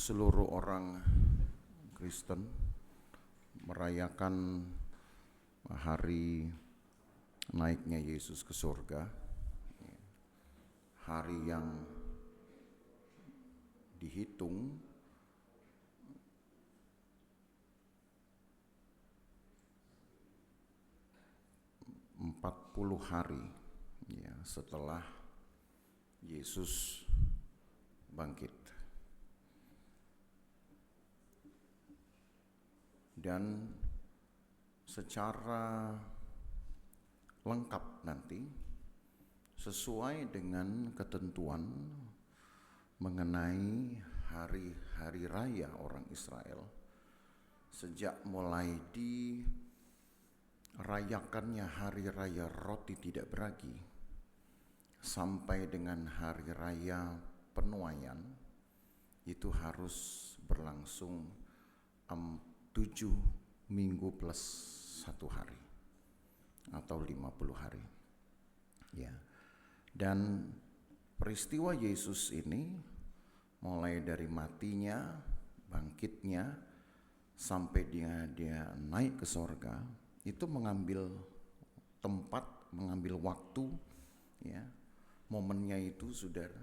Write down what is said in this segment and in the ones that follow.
seluruh orang Kristen merayakan hari naiknya Yesus ke surga, hari yang dihitung 40 hari ya, setelah Yesus bangkit. Dan secara lengkap nanti sesuai dengan ketentuan mengenai hari-hari raya orang Israel, sejak mulai dirayakannya hari raya roti tidak beragi sampai dengan hari raya penuaian, itu harus berlangsung 7 minggu plus 1 hari atau 50 hari ya. Dan peristiwa Yesus ini mulai dari matinya, bangkitnya sampai dia naik ke sorga, itu mengambil tempat, mengambil waktu ya. Momennya itu saudara,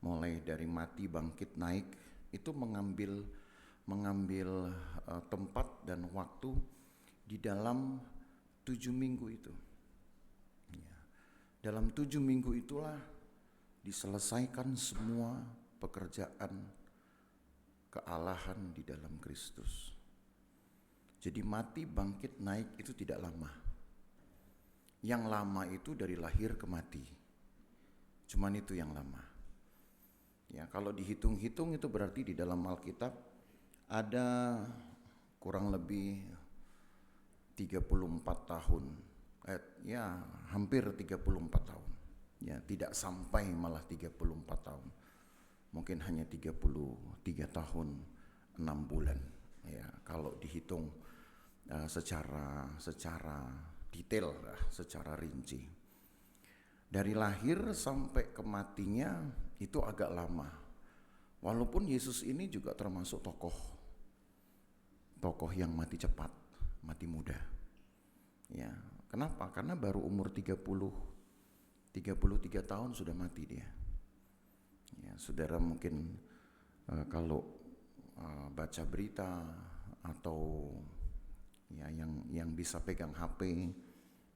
mulai dari mati, bangkit, naik, itu mengambil tempat dan waktu di dalam 7 minggu itu ya. Dalam 7 minggu itulah diselesaikan semua pekerjaan kealahan di dalam Kristus. Jadi mati, bangkit, naik itu tidak lama. Yang lama itu dari lahir ke mati, cuman itu yang lama ya. Kalau dihitung-hitung itu berarti di dalam Alkitab ada kurang lebih 34 tahun, ya hampir 34 tahun ya, tidak sampai malah 34 tahun, mungkin hanya 33 tahun 6 bulan ya, kalau dihitung secara detail, secara rinci. Dari lahir sampai ke matinya itu agak lama, walaupun Yesus ini juga termasuk tokoh yang mati cepat, mati muda ya. Kenapa? Karena baru umur 33 tahun sudah mati dia ya. Saudara mungkin kalau baca berita atau ya yang bisa pegang HP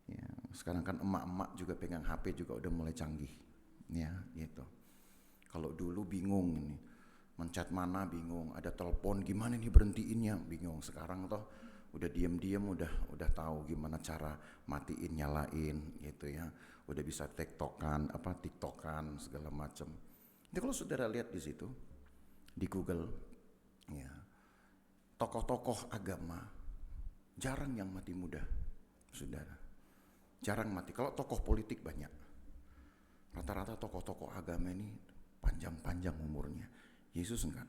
ya, sekarang kan emak-emak juga pegang HP juga udah mulai canggih ya gitu. Kalau dulu bingung ini, mencet mana bingung, ada telepon gimana nih berhentiinnya bingung. Sekarang toh udah diam-diam udah tahu gimana cara matiin, nyalain gitu ya. Udah bisa tiktokan segala macam. Jadi kalau saudara lihat di situ di Google ya, tokoh-tokoh agama jarang yang mati muda, saudara. Jarang mati. Kalau tokoh politik banyak. Rata-rata tokoh-tokoh agama ini panjang-panjang umurnya. Yesus enggak.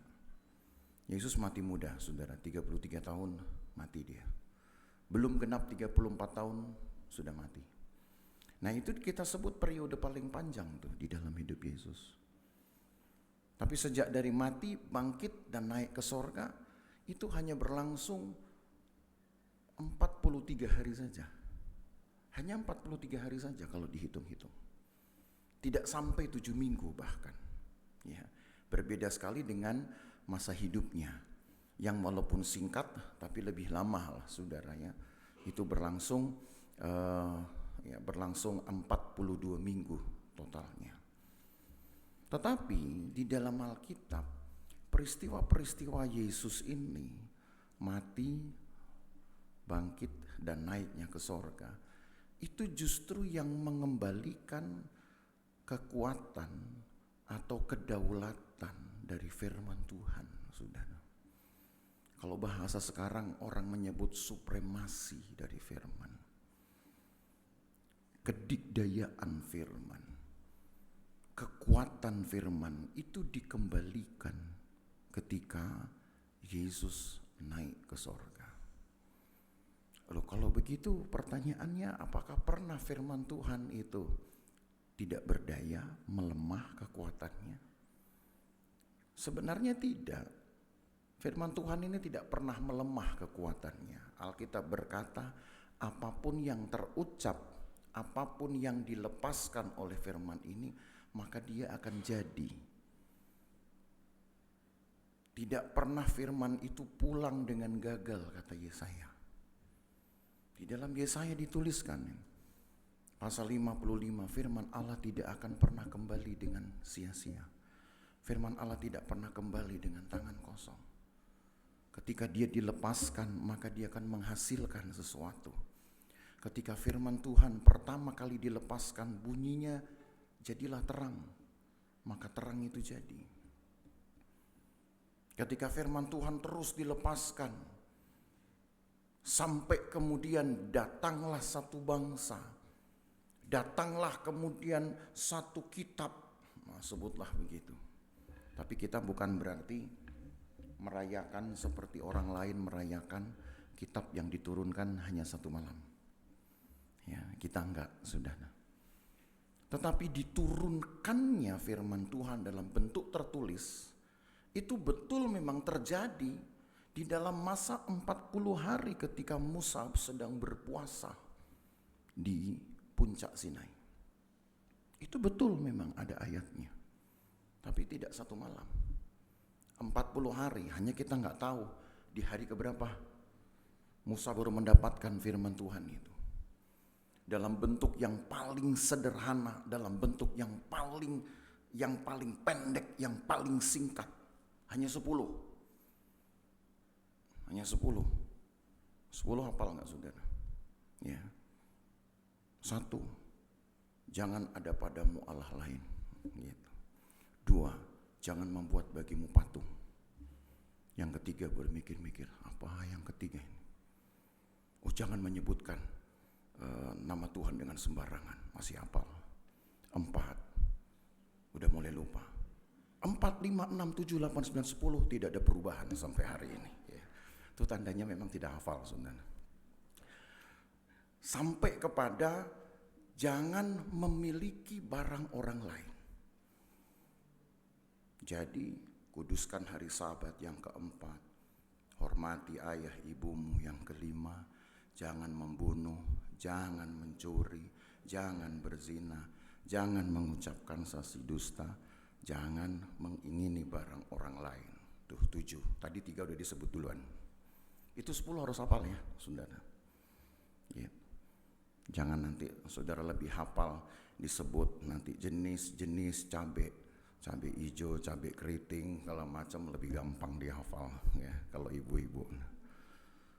Yesus mati muda, saudara, 33 tahun mati dia. Belum genap 34 tahun sudah mati. Nah itu kita sebut periode paling panjang tuh di dalam hidup Yesus. Tapi sejak dari mati, bangkit dan naik ke sorga, itu hanya berlangsung 43 hari saja. Hanya 43 hari saja kalau dihitung-hitung. Tidak sampai 7 minggu bahkan ya. Berbeda sekali dengan masa hidupnya yang walaupun singkat tapi lebih lama lah saudara ya. Itu berlangsung 42 minggu totalnya. Tetapi di dalam Alkitab peristiwa-peristiwa Yesus ini mati, bangkit dan naiknya ke sorga, itu justru yang mengembalikan kekuatan atau kedaulatan dari firman Tuhan, saudara. Kalau bahasa sekarang orang menyebut supremasi dari firman, kedikdayaan firman, kekuatan firman itu dikembalikan ketika Yesus naik ke sorga. Lalu kalau begitu pertanyaannya, apakah pernah firman Tuhan itu tidak berdaya, melemah kekuatannya? Sebenarnya tidak. Firman Tuhan ini tidak pernah melemah kekuatannya. Alkitab berkata, apapun yang terucap, apapun yang dilepaskan oleh firman ini, maka dia akan jadi. Tidak pernah firman itu pulang dengan gagal, kata Yesaya. Di dalam Yesaya dituliskan, pasal 55, firman Allah tidak akan pernah kembali dengan sia-sia. Firman Allah tidak pernah kembali dengan tangan kosong. Ketika dia dilepaskan, maka dia akan menghasilkan sesuatu. Ketika firman Tuhan pertama kali dilepaskan, bunyinya jadilah terang, maka terang itu jadi. Ketika firman Tuhan terus dilepaskan, sampai kemudian datanglah satu bangsa, datanglah kemudian satu kitab, sebutlah begitu. Tapi kita bukan berarti merayakan seperti orang lain merayakan kitab yang diturunkan hanya satu malam. Ya, kita enggak, saudara. Tetapi diturunkannya firman Tuhan dalam bentuk tertulis, itu betul memang terjadi di dalam masa 40 hari ketika Musa sedang berpuasa di puncak Sinai. Itu betul memang ada ayatnya. Tapi tidak satu malam. 40 hari, hanya kita nggak tahu di hari keberapa Musa baru mendapatkan firman Tuhan itu. Dalam bentuk yang paling sederhana, dalam bentuk yang paling pendek, yang paling singkat. Hanya 10. Hanya 10. 10 hafal nggak saudara? Ya. 1. Jangan ada padamu Allah lain. Gitu. 2. Jangan membuat bagimu patung. Yang ketiga, bermikir-mikir, apa yang ketiga ini? Oh, jangan menyebutkan nama Tuhan dengan sembarangan. Masih hafal. 4. Udah mulai lupa. 4, 5, 6, 7, 8, 9, 10 tidak ada perubahan sampai hari ini. Ya. Itu tandanya memang tidak hafal, saudara. Sampai kepada jangan memiliki barang orang lain. Jadi kuduskan hari Sabat yang keempat, hormati ayah ibumu yang kelima, jangan membunuh, jangan mencuri, jangan berzina, jangan mengucapkan saksi dusta, jangan mengingini barang orang lain. Tuh 7, tadi 3 udah disebut duluan. Itu 10 harus hafal ya saudara. Ya. Jangan nanti saudara lebih hafal disebut nanti jenis-jenis cabai hijau, cabai keriting, kalau macam lebih gampang dihafal ya kalau ibu-ibu.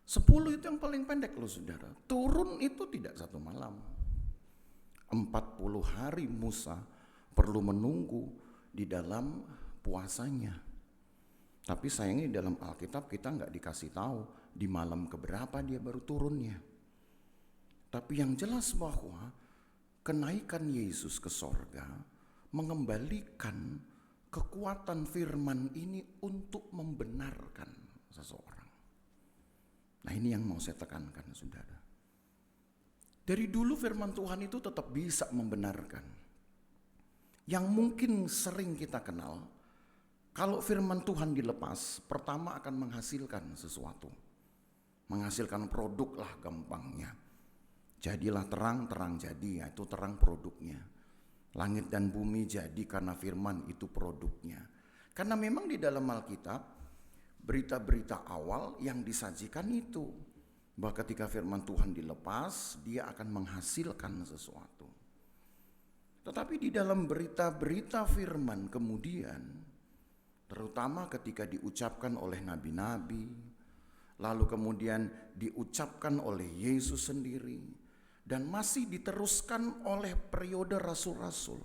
10 itu yang paling pendek loh saudara. Turun itu tidak satu malam. 40 hari Musa perlu menunggu di dalam puasanya. Tapi sayangnya di dalam Alkitab kita nggak dikasih tahu di malam keberapa dia baru turunnya. Tapi yang jelas bahwa kenaikan Yesus ke sorga mengembalikan kekuatan firman ini untuk membenarkan seseorang. Nah ini yang mau saya tekankan saudara. Dari dulu firman Tuhan itu tetap bisa membenarkan. Yang mungkin sering kita kenal, kalau firman Tuhan dilepas, pertama akan menghasilkan sesuatu. Menghasilkan produk lah gampangnya. Jadilah terang, terang jadi, yaitu terang produknya. Langit dan bumi jadi karena firman itu produknya. Karena memang di dalam Alkitab berita-berita awal yang disajikan itu, bahwa ketika firman Tuhan dilepas, dia akan menghasilkan sesuatu. Tetapi di dalam berita-berita firman kemudian, terutama ketika diucapkan oleh nabi-nabi, lalu kemudian diucapkan oleh Yesus sendiri, dan masih diteruskan oleh periode rasul-rasul.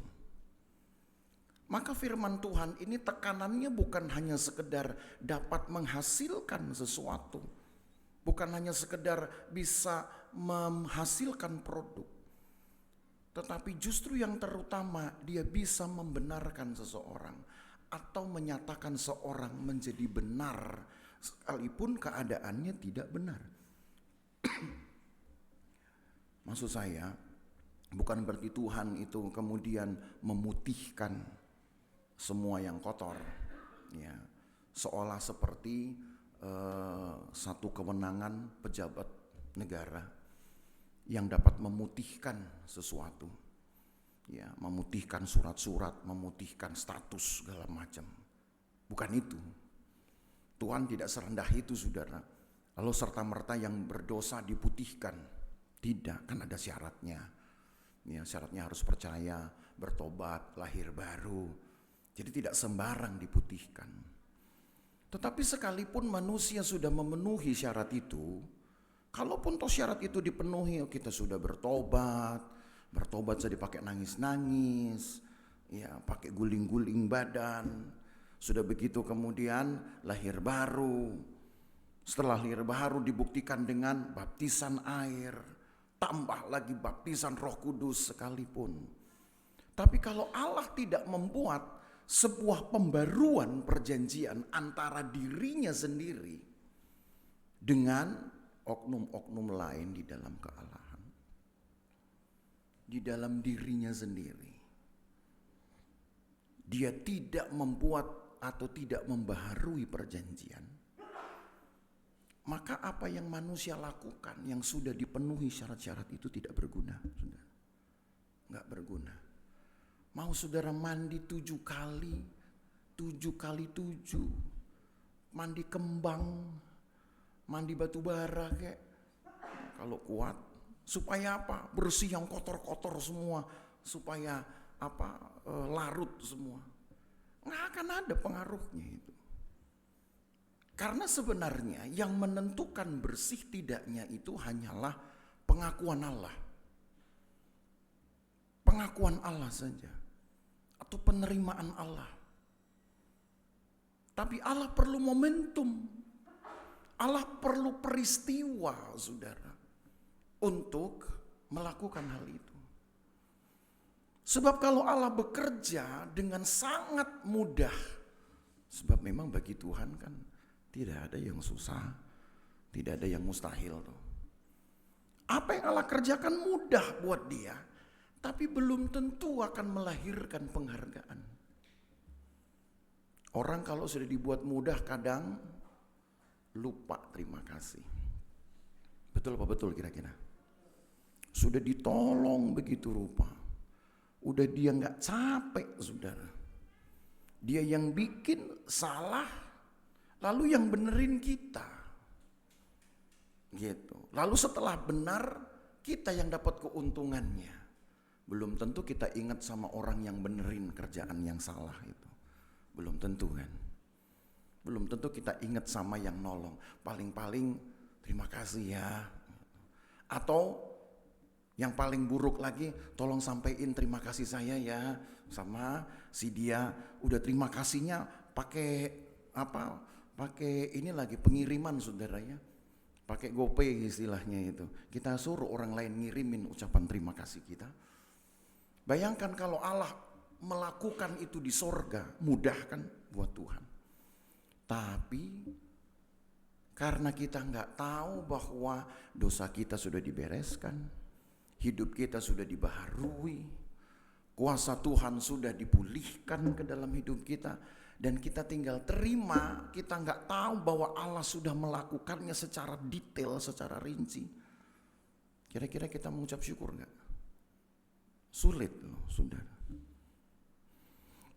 Maka firman Tuhan ini tekanannya bukan hanya sekedar dapat menghasilkan sesuatu, bukan hanya sekedar bisa menghasilkan produk, tetapi justru yang terutama dia bisa membenarkan seseorang atau menyatakan seorang menjadi benar sekalipun keadaannya tidak benar. Maksud saya, bukan berarti Tuhan itu kemudian memutihkan semua yang kotor, ya, seolah seperti satu kewenangan pejabat negara yang dapat memutihkan sesuatu, ya, memutihkan surat-surat, memutihkan status segala macam. Bukan itu. Tuhan tidak serendah itu, saudara. Lalu serta-merta yang berdosa diputihkan. Tidak, kan ada syaratnya. Ya, syaratnya harus percaya, bertobat, lahir baru. Jadi tidak sembarang diputihkan. Tetapi sekalipun manusia sudah memenuhi syarat itu, kalaupun toh syarat itu dipenuhi, kita sudah bertobat jadi pakai nangis-nangis, ya, pakai guling-guling badan. Sudah begitu kemudian lahir baru. Setelah lahir baru dibuktikan dengan baptisan air, tambah lagi baptisan Roh Kudus sekalipun. Tapi kalau Allah tidak membuat sebuah pembaruan perjanjian antara dirinya sendiri dengan oknum-oknum lain di dalam kealahan, di dalam dirinya sendiri, dia tidak membuat atau tidak membaharui perjanjian, maka apa yang manusia lakukan yang sudah dipenuhi syarat-syarat itu tidak berguna, saudara. Nggak berguna. Mau saudara mandi 7 kali, 7 kali 7, mandi kembang, mandi batu bara kayak, kalau kuat, supaya apa? Bersih yang kotor-kotor semua, supaya apa? Larut semua. Nggak akan ada pengaruhnya itu. Karena sebenarnya yang menentukan bersih tidaknya itu hanyalah pengakuan Allah. Pengakuan Allah saja. Atau penerimaan Allah. Tapi Allah perlu momentum. Allah perlu peristiwa, saudara, untuk melakukan hal itu. Sebab kalau Allah bekerja dengan sangat mudah, sebab memang bagi Tuhan kan tidak ada yang susah, tidak ada yang mustahil tuh. Apa yang Allah kerjakan mudah buat dia, tapi belum tentu akan melahirkan penghargaan. Orang kalau sudah dibuat mudah kadang lupa terima kasih. Betul apa betul kira-kira? Sudah ditolong begitu rupa, udah dia gak capek, saudara. Dia yang bikin salah, lalu yang benerin kita. Gitu. Lalu setelah benar, kita yang dapat keuntungannya. Belum tentu kita ingat sama orang yang benerin kerjaan yang salah itu. Belum tentu kan. Belum tentu kita ingat sama yang nolong. Paling-paling terima kasih ya. Atau yang paling buruk lagi, tolong sampaikan terima kasih saya ya sama si dia. Udah terima kasihnya pakai apa? Pakai ini lagi pengiriman, saudara ya. Pakai GoPay istilahnya itu. Kita suruh orang lain ngirimin ucapan terima kasih kita. Bayangkan kalau Allah melakukan itu di sorga, mudah kan buat Tuhan. Tapi karena kita nggak tahu bahwa dosa kita sudah dibereskan, hidup kita sudah dibaharui, kuasa Tuhan sudah dipulihkan ke dalam hidup kita, dan kita tinggal terima, kita nggak tahu bahwa Allah sudah melakukannya secara detail, secara rinci. Kira-kira kita mengucap syukur nggak? Sulit loh, saudara.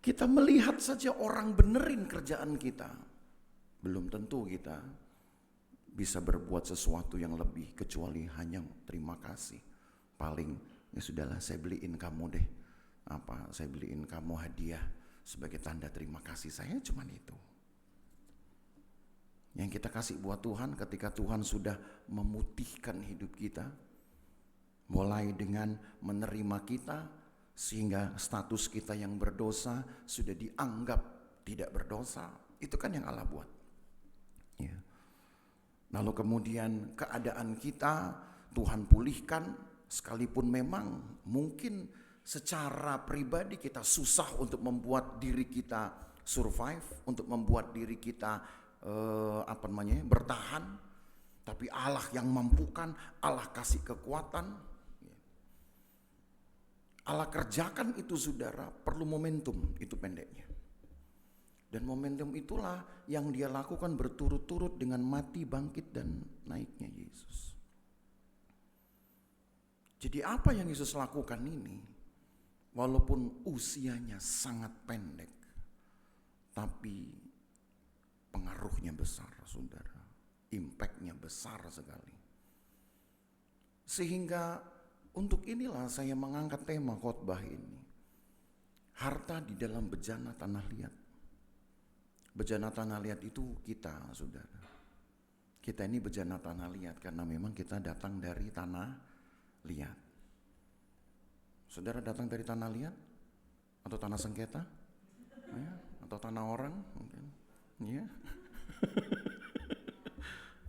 Kita melihat saja orang benerin kerjaan kita, belum tentu kita bisa berbuat sesuatu yang lebih kecuali hanya terima kasih. Paling ya sudahlah, saya beliin kamu deh, saya beliin kamu hadiah sebagai tanda terima kasih saya, cuman itu. Yang kita kasih buat Tuhan ketika Tuhan sudah memutihkan hidup kita, mulai dengan menerima kita sehingga status kita yang berdosa sudah dianggap tidak berdosa. Itu kan yang Allah buat. Ya. Lalu kemudian keadaan kita Tuhan pulihkan, sekalipun memang mungkin secara pribadi kita susah untuk membuat diri kita survive, untuk membuat diri kita bertahan. Tapi Allah yang mampukan, Allah kasih kekuatan. Allah kerjakan itu, saudara, perlu momentum, itu pendeknya. Dan momentum itulah yang dia lakukan berturut-turut dengan mati, bangkit, dan naiknya Yesus. Jadi apa yang Yesus lakukan ini, walaupun usianya sangat pendek, tapi pengaruhnya besar, saudara. Impact-nya besar sekali. Sehingga untuk inilah saya mengangkat tema khotbah ini. Harta di dalam bejana tanah liat. Bejana tanah liat itu kita, saudara. Kita ini bejana tanah liat karena memang kita datang dari tanah liat. Saudara datang dari tanah liat? Atau tanah sengketa? Ya, atau tanah orang? Mungkin. Ya.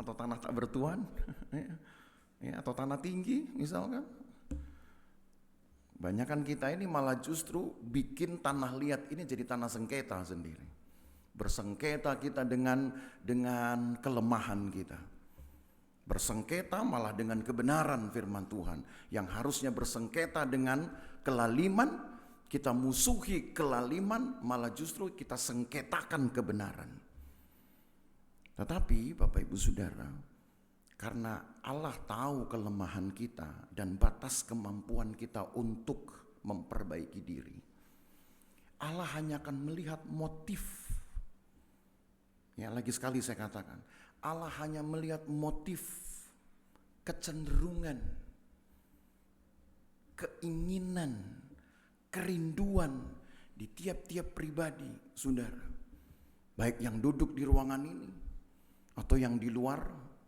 Atau tanah tak bertuan? Ya, atau tanah tinggi misalkan. Banyakan kita ini malah justru bikin tanah liat ini jadi tanah sengketa sendiri. Bersengketa kita dengan kelemahan kita. Bersengketa malah dengan kebenaran firman Tuhan. Yang harusnya bersengketa dengan kelaliman, kita musuhi kelaliman, malah justru kita sengketakan kebenaran. Tetapi Bapak Ibu Saudara, karena Allah tahu kelemahan kita dan batas kemampuan kita untuk memperbaiki diri, Allah hanya akan melihat motif. Ya, lagi sekali saya katakan, Allah hanya melihat motif, kecenderungan, keinginan, kerinduan di tiap-tiap pribadi, saudara. Baik yang duduk di ruangan ini atau yang di luar,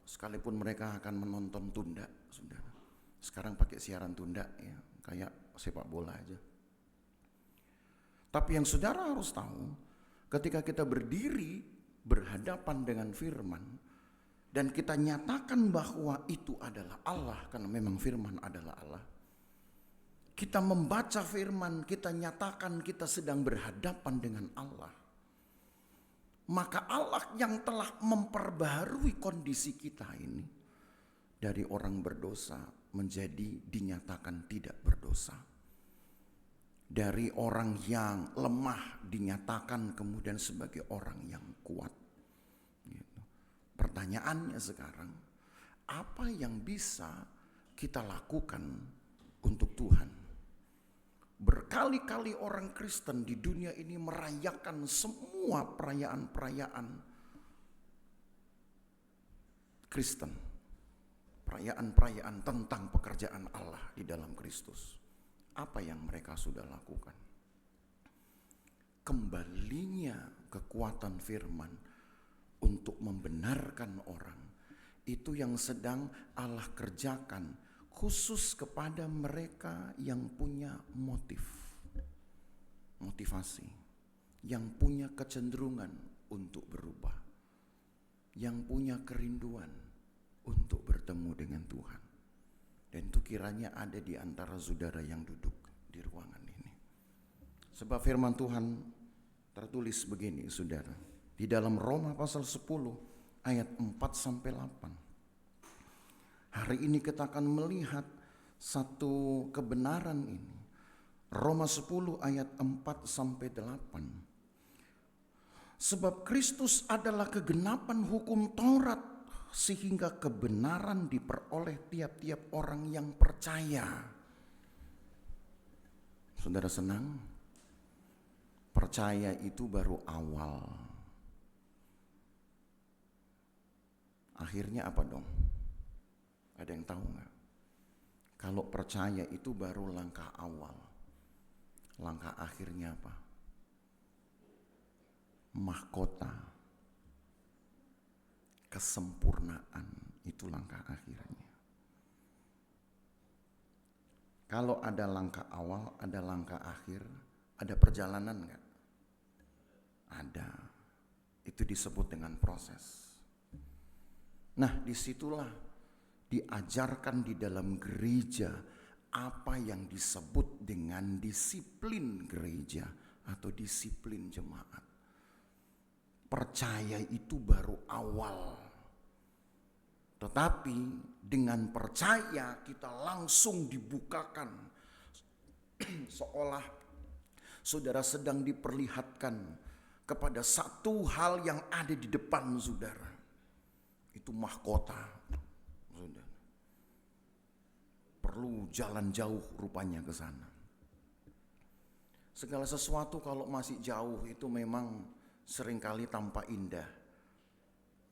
sekalipun mereka akan menonton tunda, saudara. Sekarang pakai siaran tunda ya, kayak sepak bola aja. Tapi yang saudara harus tahu, ketika kita berdiri berhadapan dengan firman dan kita nyatakan bahwa itu adalah Allah, karena memang firman adalah Allah. Kita membaca firman, kita nyatakan kita sedang berhadapan dengan Allah. Maka Allah yang telah memperbaharui kondisi kita ini dari orang berdosa menjadi dinyatakan tidak berdosa. Dari orang yang lemah dinyatakan kemudian sebagai orang yang kuat. Gitu. Pertanyaannya sekarang, apa yang bisa kita lakukan untuk Tuhan? Berkali-kali orang Kristen di dunia ini merayakan semua perayaan-perayaan Kristen. Perayaan-perayaan tentang pekerjaan Allah di dalam Kristus. Apa yang mereka sudah lakukan? Kembalinya kekuatan firman untuk membenarkan orang, itu yang sedang Allah kerjakan khusus kepada mereka yang punya motivasi, yang punya kecenderungan untuk berubah, yang punya kerinduan untuk bertemu dengan Tuhan. Dan itu kiranya ada di antara saudara yang duduk di ruangan ini. Sebab firman Tuhan tertulis begini, saudara. Di dalam Roma pasal 10 ayat 4-8. Hari ini kita akan melihat satu kebenaran ini. Roma 10 ayat 4-8. Sebab Kristus adalah kegenapan hukum Taurat, sehingga kebenaran diperoleh tiap-tiap orang yang percaya. Saudara senang? Percaya itu baru awal. Akhirnya apa dong? Ada yang tahu nggak? Kalau percaya itu baru langkah awal. Langkah akhirnya apa? Mahkota. Kesempurnaan, itu langkah akhirnya. Kalau ada langkah awal, ada langkah akhir, ada perjalanan enggak? Ada. Itu disebut dengan proses. Nah, disitulah diajarkan di dalam gereja apa yang disebut dengan disiplin gereja atau disiplin jemaat. Percaya itu baru awal. Tetapi dengan percaya kita langsung dibukakan. Seolah saudara sedang diperlihatkan kepada satu hal yang ada di depan saudara. Itu mahkota, saudara. Perlu jalan jauh rupanya ke sana. Segala sesuatu kalau masih jauh itu memang seringkali tampak indah.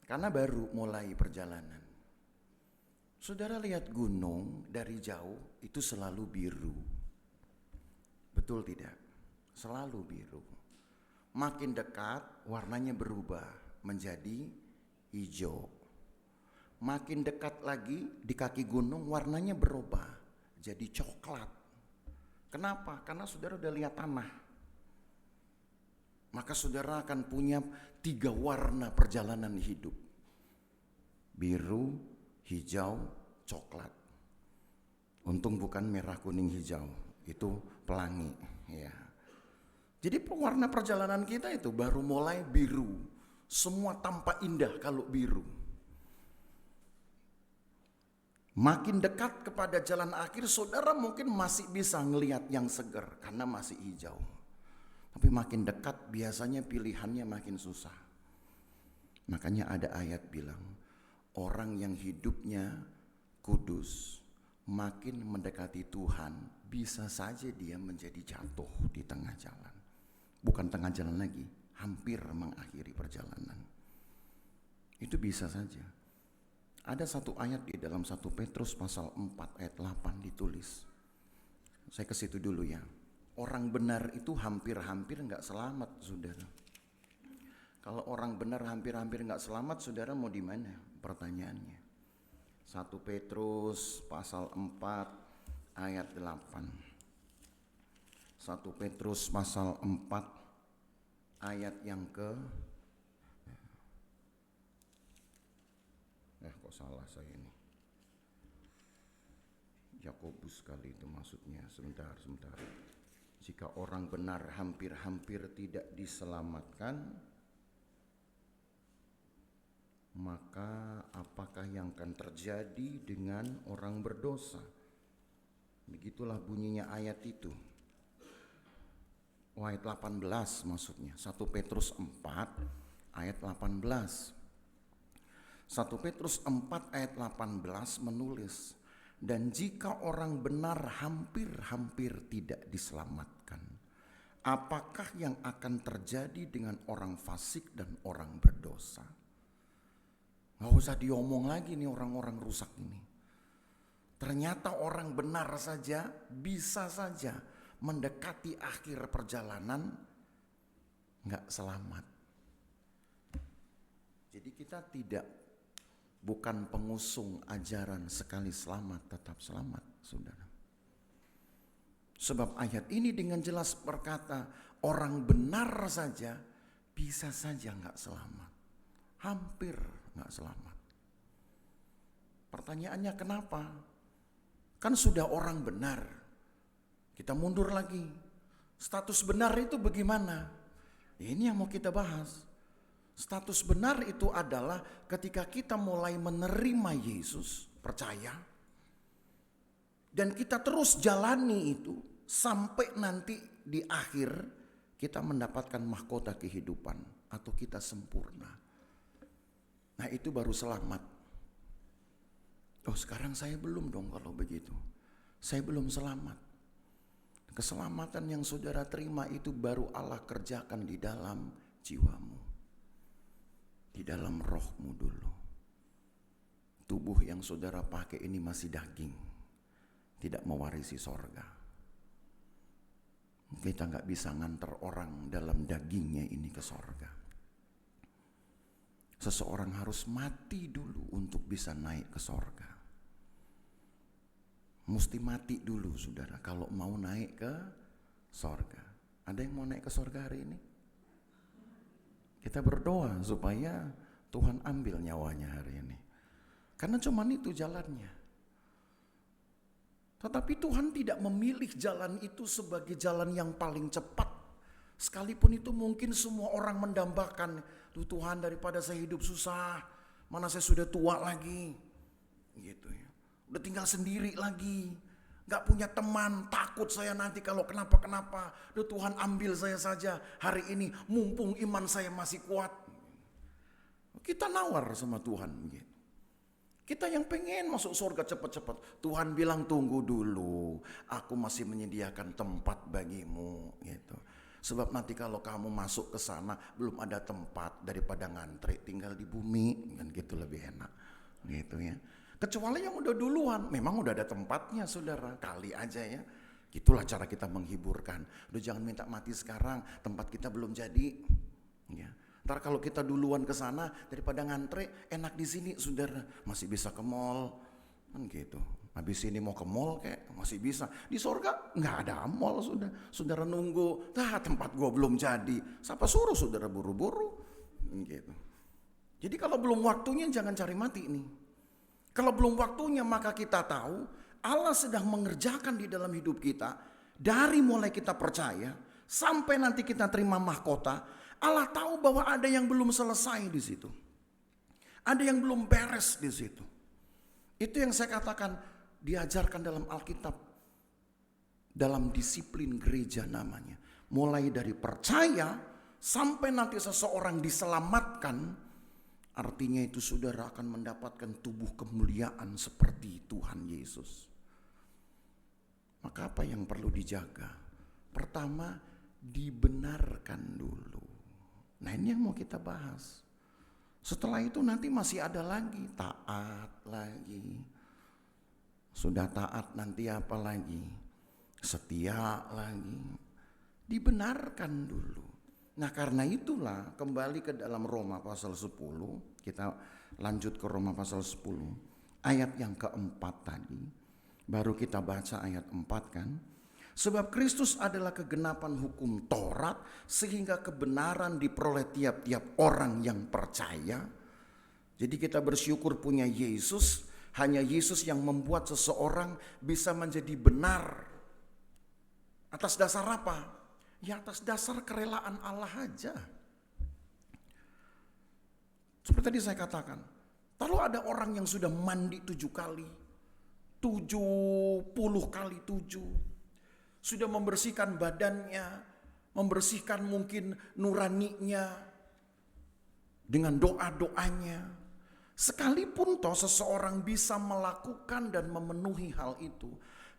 Karena baru mulai perjalanan. Saudara lihat gunung dari jauh itu selalu biru. Betul tidak? Selalu biru. Makin dekat warnanya berubah menjadi hijau. Makin dekat lagi di kaki gunung warnanya berubah jadi coklat. Kenapa? Karena saudara udah lihat tanah. Maka saudara akan punya 3 warna perjalanan hidup. Biru, hijau, coklat. Untung bukan merah, kuning, hijau. Itu pelangi. Ya. Jadi warna perjalanan kita itu baru mulai biru. Semua tampak indah kalau biru. Makin dekat kepada jalan akhir, saudara mungkin masih bisa ngelihat yang segar karena masih hijau. Tapi makin dekat biasanya pilihannya makin susah. Makanya ada ayat bilang, orang yang hidupnya kudus makin mendekati Tuhan, bisa saja dia menjadi jatuh di tengah jalan. Bukan tengah jalan lagi, hampir mengakhiri perjalanan. Itu bisa saja. Ada satu ayat di dalam 1 Petrus pasal 4 ayat 8 ditulis. Saya ke situ dulu ya. Orang benar itu hampir-hampir enggak selamat, saudara. Kalau orang benar hampir-hampir enggak selamat, saudara mau di mana? Pertanyaannya. 1 Petrus pasal 4 ayat 8. 1 Petrus pasal 4 ayat yang ke kok salah saya ini. Yakobus kali itu maksudnya. Sebentar. Jika orang benar hampir-hampir tidak diselamatkan, maka apakah yang akan terjadi dengan orang berdosa? Begitulah bunyinya ayat itu. Ayat 18 maksudnya. 1 Petrus 4 ayat 18. 1 Petrus 4 ayat 18 menulis, dan jika orang benar hampir-hampir tidak diselamatkan, apakah yang akan terjadi dengan orang fasik dan orang berdosa? Gak usah diomong lagi nih orang-orang rusak ini. Ternyata orang benar saja bisa saja mendekati akhir perjalanan gak selamat. Jadi kita bukan pengusung ajaran sekali selamat tetap selamat, saudara. Sebab ayat ini dengan jelas berkata, orang benar saja bisa saja gak selamat. Hampir gak selamat. Pertanyaannya kenapa? Kan sudah orang benar. Kita mundur lagi. Status benar itu bagaimana? Ini yang mau kita bahas. Status benar itu adalah ketika kita mulai menerima Yesus, percaya, dan kita terus jalani itu sampai nanti di akhir kita mendapatkan mahkota kehidupan atau kita sempurna. Nah itu baru selamat. Oh sekarang saya belum dong kalau begitu. Saya belum selamat. Keselamatan yang saudara terima itu baru Allah kerjakan di dalam jiwamu. Di dalam rohmu dulu. Tubuh yang saudara pakai ini masih daging, tidak mewarisi sorga. Kita gak bisa nganter orang dalam dagingnya ini ke sorga. Seseorang harus mati dulu untuk bisa naik ke sorga. Mesti mati dulu saudara kalau mau naik ke sorga. Ada yang mau naik ke sorga hari ini? Kita berdoa supaya Tuhan ambil nyawanya hari ini. Karena cuma itu jalannya. Tetapi Tuhan tidak memilih jalan itu sebagai jalan yang paling cepat. Sekalipun itu mungkin semua orang mendambakan, Tuhan daripada saya hidup susah, mana saya sudah tua lagi. Gitu ya. Udah tinggal sendiri lagi. Gak punya teman, takut saya nanti kalau kenapa-kenapa. Duh, Tuhan ambil saya saja hari ini, mumpung iman saya masih kuat. Kita nawar sama Tuhan. Kita yang pengen masuk surga cepat-cepat. Tuhan bilang tunggu dulu, aku masih menyediakan tempat bagimu. Gitu. Sebab nanti kalau kamu masuk ke sana belum ada tempat, daripada ngantri tinggal di bumi, kan gitu lebih enak. Gitu ya. Kecuali yang udah duluan, memang udah ada tempatnya saudara, kali aja ya. Itulah cara kita menghiburkan. Udah jangan minta mati sekarang, tempat kita belum jadi. Ya. Ntar kalau kita duluan ke sana daripada ngantre, enak di sini saudara, masih bisa ke mall, kan gitu. Habis ini mau ke mall kayak masih bisa. Di surga nggak ada mall sudah. Saudara nunggu, tempat gua belum jadi. Siapa suruh saudara buru-buru? Gitu. Jadi kalau belum waktunya jangan cari mati nih. Kalau belum waktunya maka kita tahu Allah sedang mengerjakan di dalam hidup kita. Dari mulai kita percaya sampai nanti kita terima mahkota, Allah tahu bahwa ada yang belum selesai di situ. Ada yang belum beres di situ. Itu yang saya katakan diajarkan dalam Alkitab. Dalam disiplin gereja namanya. Mulai dari percaya sampai nanti seseorang diselamatkan. Artinya itu saudara akan mendapatkan tubuh kemuliaan seperti Tuhan Yesus. Maka apa yang perlu dijaga? Pertama, dibenarkan dulu. Nah ini yang mau kita bahas. Setelah itu nanti masih ada lagi, taat lagi. Sudah taat nanti apa lagi? Setia lagi. Dibenarkan dulu. Nah karena itulah kembali ke dalam Roma pasal 10, kita lanjut ke Roma pasal 10, ayat yang keempat tadi, baru kita baca ayat 4 kan. Sebab Kristus adalah kegenapan hukum Taurat sehingga kebenaran diperoleh tiap-tiap orang yang percaya. Jadi kita bersyukur punya Yesus, hanya Yesus yang membuat seseorang bisa menjadi benar. Atas dasar apa? Ya atas dasar kerelaan Allah aja. Seperti tadi saya katakan, kalau ada orang yang sudah mandi 7 kali, 70 kali 7, sudah membersihkan badannya, membersihkan mungkin nuraninya dengan doa-doanya. Sekalipun toh seseorang bisa melakukan dan memenuhi hal itu,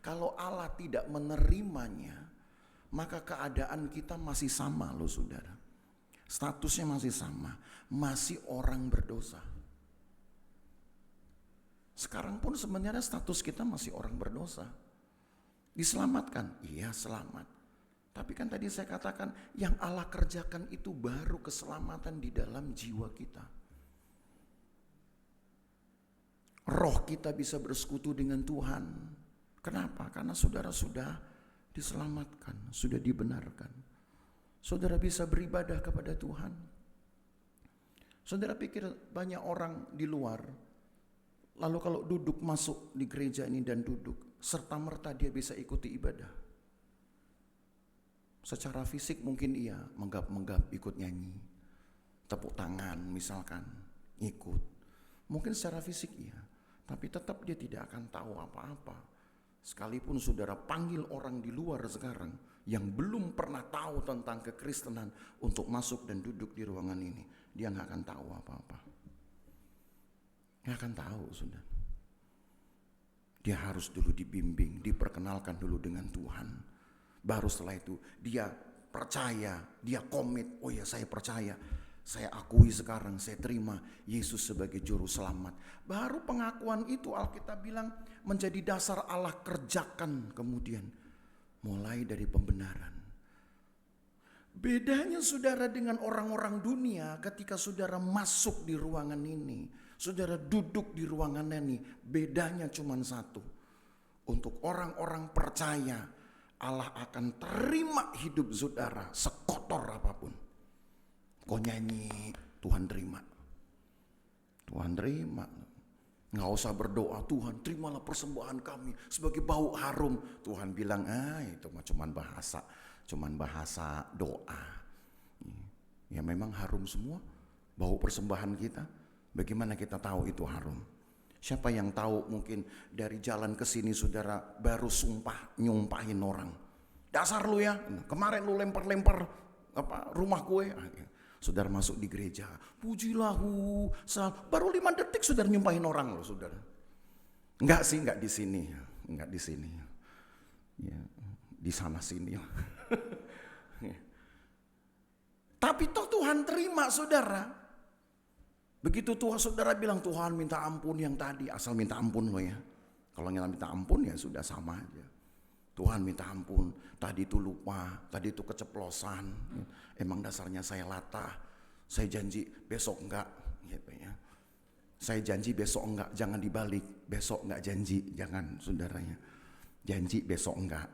kalau Allah tidak menerimanya, maka keadaan kita masih sama loh saudara. Statusnya masih sama, masih orang berdosa. Sekarang pun sebenarnya status kita masih orang berdosa. Diselamatkan? Iya selamat. Tapi kan tadi saya katakan yang Allah kerjakan itu baru keselamatan di dalam jiwa kita. Roh kita bisa bersekutu dengan Tuhan. Kenapa? Karena saudara sudah diselamatkan, sudah dibenarkan. Saudara bisa beribadah kepada Tuhan. Saudara pikir banyak orang di luar, lalu kalau duduk masuk di gereja ini dan duduk, serta merta dia bisa ikuti ibadah. Secara fisik mungkin iya, menggap-menggap ikut nyanyi, tepuk tangan misalkan, ikut. Mungkin secara fisik iya, tapi tetap dia tidak akan tahu apa-apa. Sekalipun saudara panggil orang di luar sekarang yang belum pernah tahu tentang kekristenan untuk masuk dan duduk di ruangan ini, dia gak akan tahu apa-apa. Gak akan tahu saudara. Dia harus dulu dibimbing, diperkenalkan dulu dengan Tuhan. Baru setelah itu dia percaya, dia komit, oh ya saya percaya. Saya akui sekarang, saya terima Yesus sebagai juru selamat. Baru pengakuan itu Alkitab bilang menjadi dasar Allah kerjakan kemudian. Mulai dari pembenaran. Bedanya saudara dengan orang-orang dunia ketika saudara masuk di ruangan ini. Saudara duduk di ruangan ini, bedanya cuma satu. Untuk orang-orang percaya, Allah akan terima hidup saudara sekotor apapun. Kau nyanyi, Tuhan terima. Tuhan terima. Nggak usah berdoa, Tuhan terimalah persembahan kami sebagai bau harum. Tuhan bilang, itu mah cuman bahasa doa. Ya memang harum semua bau persembahan kita. Bagaimana kita tahu itu harum? Siapa yang tahu mungkin dari jalan ke sini saudara baru nyumpahin orang. Dasar lu ya, kemarin lu lempar-lempar rumah gue. Saudara masuk di gereja, pujilah baru 5 detik saudara nyumpahin orang loh saudara. Enggak sih, enggak di sini. Ya, di sana sini. Tapi toh Tuhan terima saudara. Begitu Tuhan saudara bilang Tuhan minta ampun yang tadi, asal minta ampun loh ya. Kalau nggak minta ampun ya sudah sama aja. Tuhan minta ampun, tadi itu lupa, tadi itu keceplosan. Emang dasarnya saya latah. Saya janji besok enggak gitu ya. Saya janji besok enggak, jangan dibalik. Besok enggak janji, jangan saudaranya. Janji besok enggak.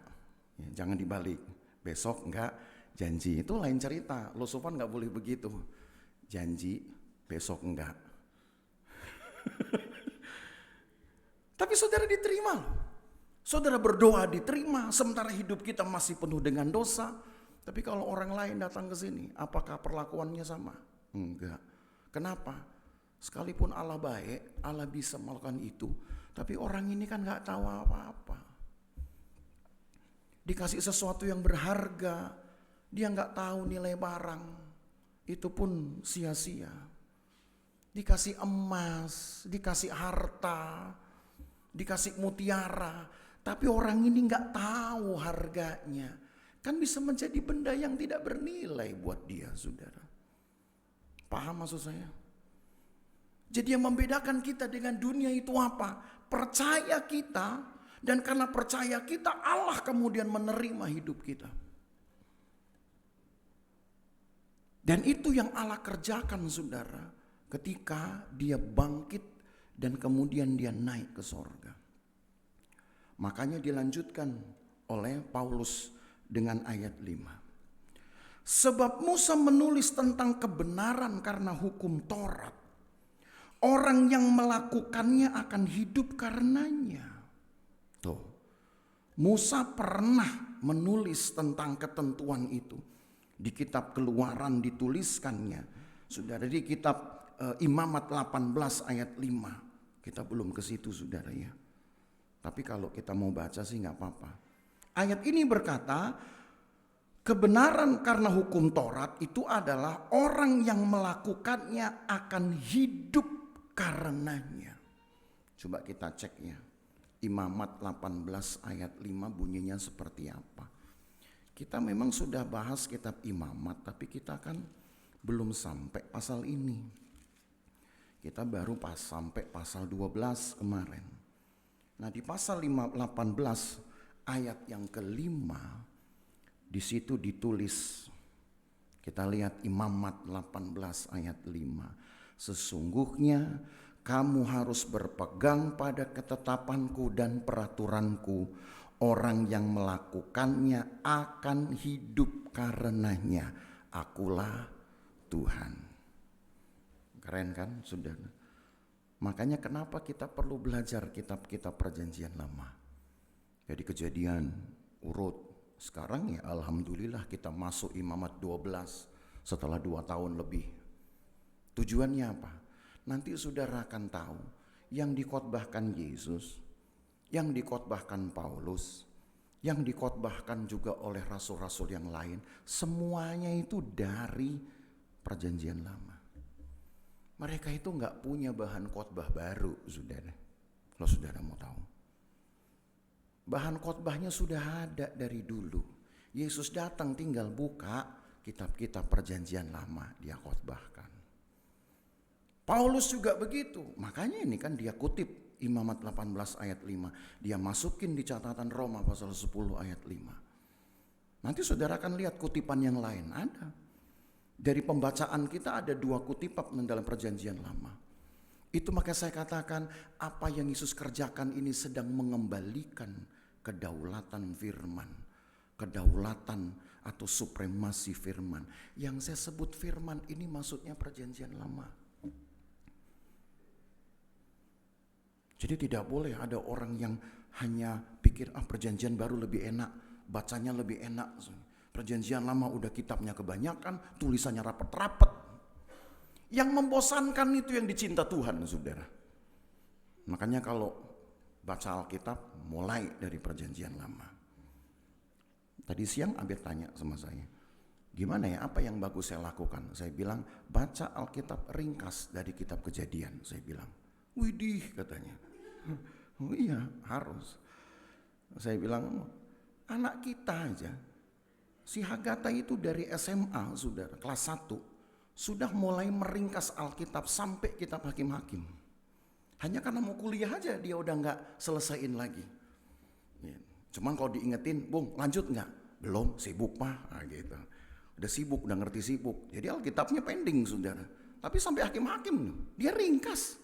Ya, jangan dibalik. Besok enggak janji. Itu lain cerita. Lo sopan enggak boleh begitu. Janji besok enggak. Tapi saudara diterima loh. Saudara berdoa diterima sementara hidup kita masih penuh dengan dosa. Tapi kalau orang lain datang ke sini, apakah perlakuannya sama? Enggak. Kenapa? Sekalipun Allah baik, Allah bisa melakukan itu, tapi orang ini kan enggak tahu apa-apa. Dikasih sesuatu yang berharga, dia enggak tahu nilai barang. Itu pun sia-sia. Dikasih emas, dikasih harta, dikasih mutiara, tapi orang ini nggak tahu harganya. Kan bisa menjadi benda yang tidak bernilai buat dia, saudara. Paham maksud saya? Jadi yang membedakan kita dengan dunia itu apa? Percaya kita, dan karena percaya kita, Allah kemudian menerima hidup kita. Dan itu yang Allah kerjakan, saudara. Ketika dia bangkit dan kemudian dia naik ke sorga. Makanya dilanjutkan oleh Paulus dengan ayat 5. Sebab Musa menulis tentang kebenaran karena hukum Taurat. Orang yang melakukannya akan hidup karenanya. Tuh, Musa pernah menulis tentang ketentuan itu. Di kitab Keluaran dituliskannya. Saudara, di kitab Imamat 18 ayat 5. Kita belum ke situ saudara ya. Tapi kalau kita mau baca sih gak apa-apa. Ayat ini berkata, kebenaran karena hukum Taurat itu adalah orang yang melakukannya akan hidup karenanya. Coba kita cek ya. Imamat 18 ayat 5 bunyinya seperti apa. Kita memang sudah bahas kitab Imamat, tapi kita kan belum sampai pasal ini. Kita baru sampai pasal 12 kemarin. Nah di pasal 18 ayat yang kelima, di situ ditulis, kita lihat Imamat 18 ayat 5. Sesungguhnya kamu harus berpegang pada ketetapanku dan peraturanku. Orang yang melakukannya akan hidup karenanya. Akulah Tuhan. Keren kan saudara? Makanya kenapa kita perlu belajar kitab-kitab perjanjian lama. Jadi Kejadian urut. Sekarang ya alhamdulillah kita masuk Imamat 12 setelah 2 tahun lebih. Tujuannya apa? Nanti saudara akan tahu yang dikhotbahkan Yesus, yang dikhotbahkan Paulus, yang dikhotbahkan juga oleh rasul-rasul yang lain, semuanya itu dari perjanjian lama. Mereka itu gak punya bahan khotbah baru, saudara. Kalau saudara mau tahu. Bahan khotbahnya sudah ada dari dulu. Yesus datang tinggal buka kitab-kitab perjanjian lama, dia khotbahkan. Paulus juga begitu. Makanya ini kan dia kutip Imamat 18 ayat 5. Dia masukin di catatan Roma pasal 10 ayat 5. Nanti saudara akan lihat kutipan yang lain, ada. Dari pembacaan kita ada 2 kutipan dalam perjanjian lama. Itu maka saya katakan apa yang Yesus kerjakan ini sedang mengembalikan kedaulatan firman. Kedaulatan atau supremasi firman. Yang saya sebut firman ini maksudnya perjanjian lama. Jadi tidak boleh ada orang yang hanya pikir perjanjian baru lebih enak, bacanya lebih enak. Perjanjian lama udah kitabnya kebanyakan, tulisannya rapat-rapat. Yang membosankan itu yang dicinta Tuhan, saudara. Makanya kalau baca Alkitab mulai dari perjanjian lama. Tadi siang Abed tanya sama saya, gimana ya, apa yang bagus saya lakukan? Saya bilang, baca Alkitab ringkas dari kitab Kejadian. Saya bilang, widih katanya. Oh iya, harus. Saya bilang, anak kita aja, si Hagatha itu dari SMA, saudara, kelas 1, sudah mulai meringkas Alkitab sampai kitab Hakim-Hakim. Hanya karena mau kuliah aja dia udah gak selesaiin lagi. Cuman kalau diingetin, Bung lanjut gak? Belum, sibuk Pak. Nah, gitu. Udah sibuk, udah ngerti sibuk. Jadi Alkitabnya pending, saudara. Tapi sampai Hakim-Hakim dia ringkas.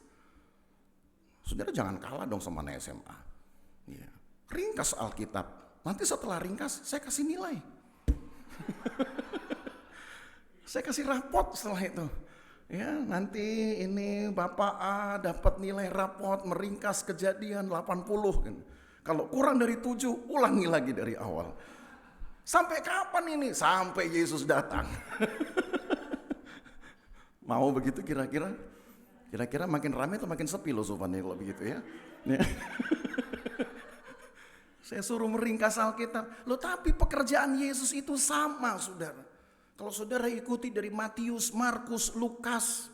Saudara jangan kalah dong sama anak SMA. Ya. Ringkas Alkitab. Nanti setelah ringkas saya kasih nilai. Saya kasih rapot setelah itu. Ya, nanti ini Bapak A dapat nilai rapot meringkas Kejadian 80 kan. Kalau kurang dari 7, ulangi lagi dari awal. Sampai kapan ini? Sampai Yesus datang. Mau begitu kira-kira? Kira-kira makin ramai atau makin sepi loh sofannya kalau begitu ya? Saya suruh meringkas Alkitab. Loh tapi pekerjaan Yesus itu sama, saudara. Kalau saudara ikuti dari Matius, Markus, Lukas,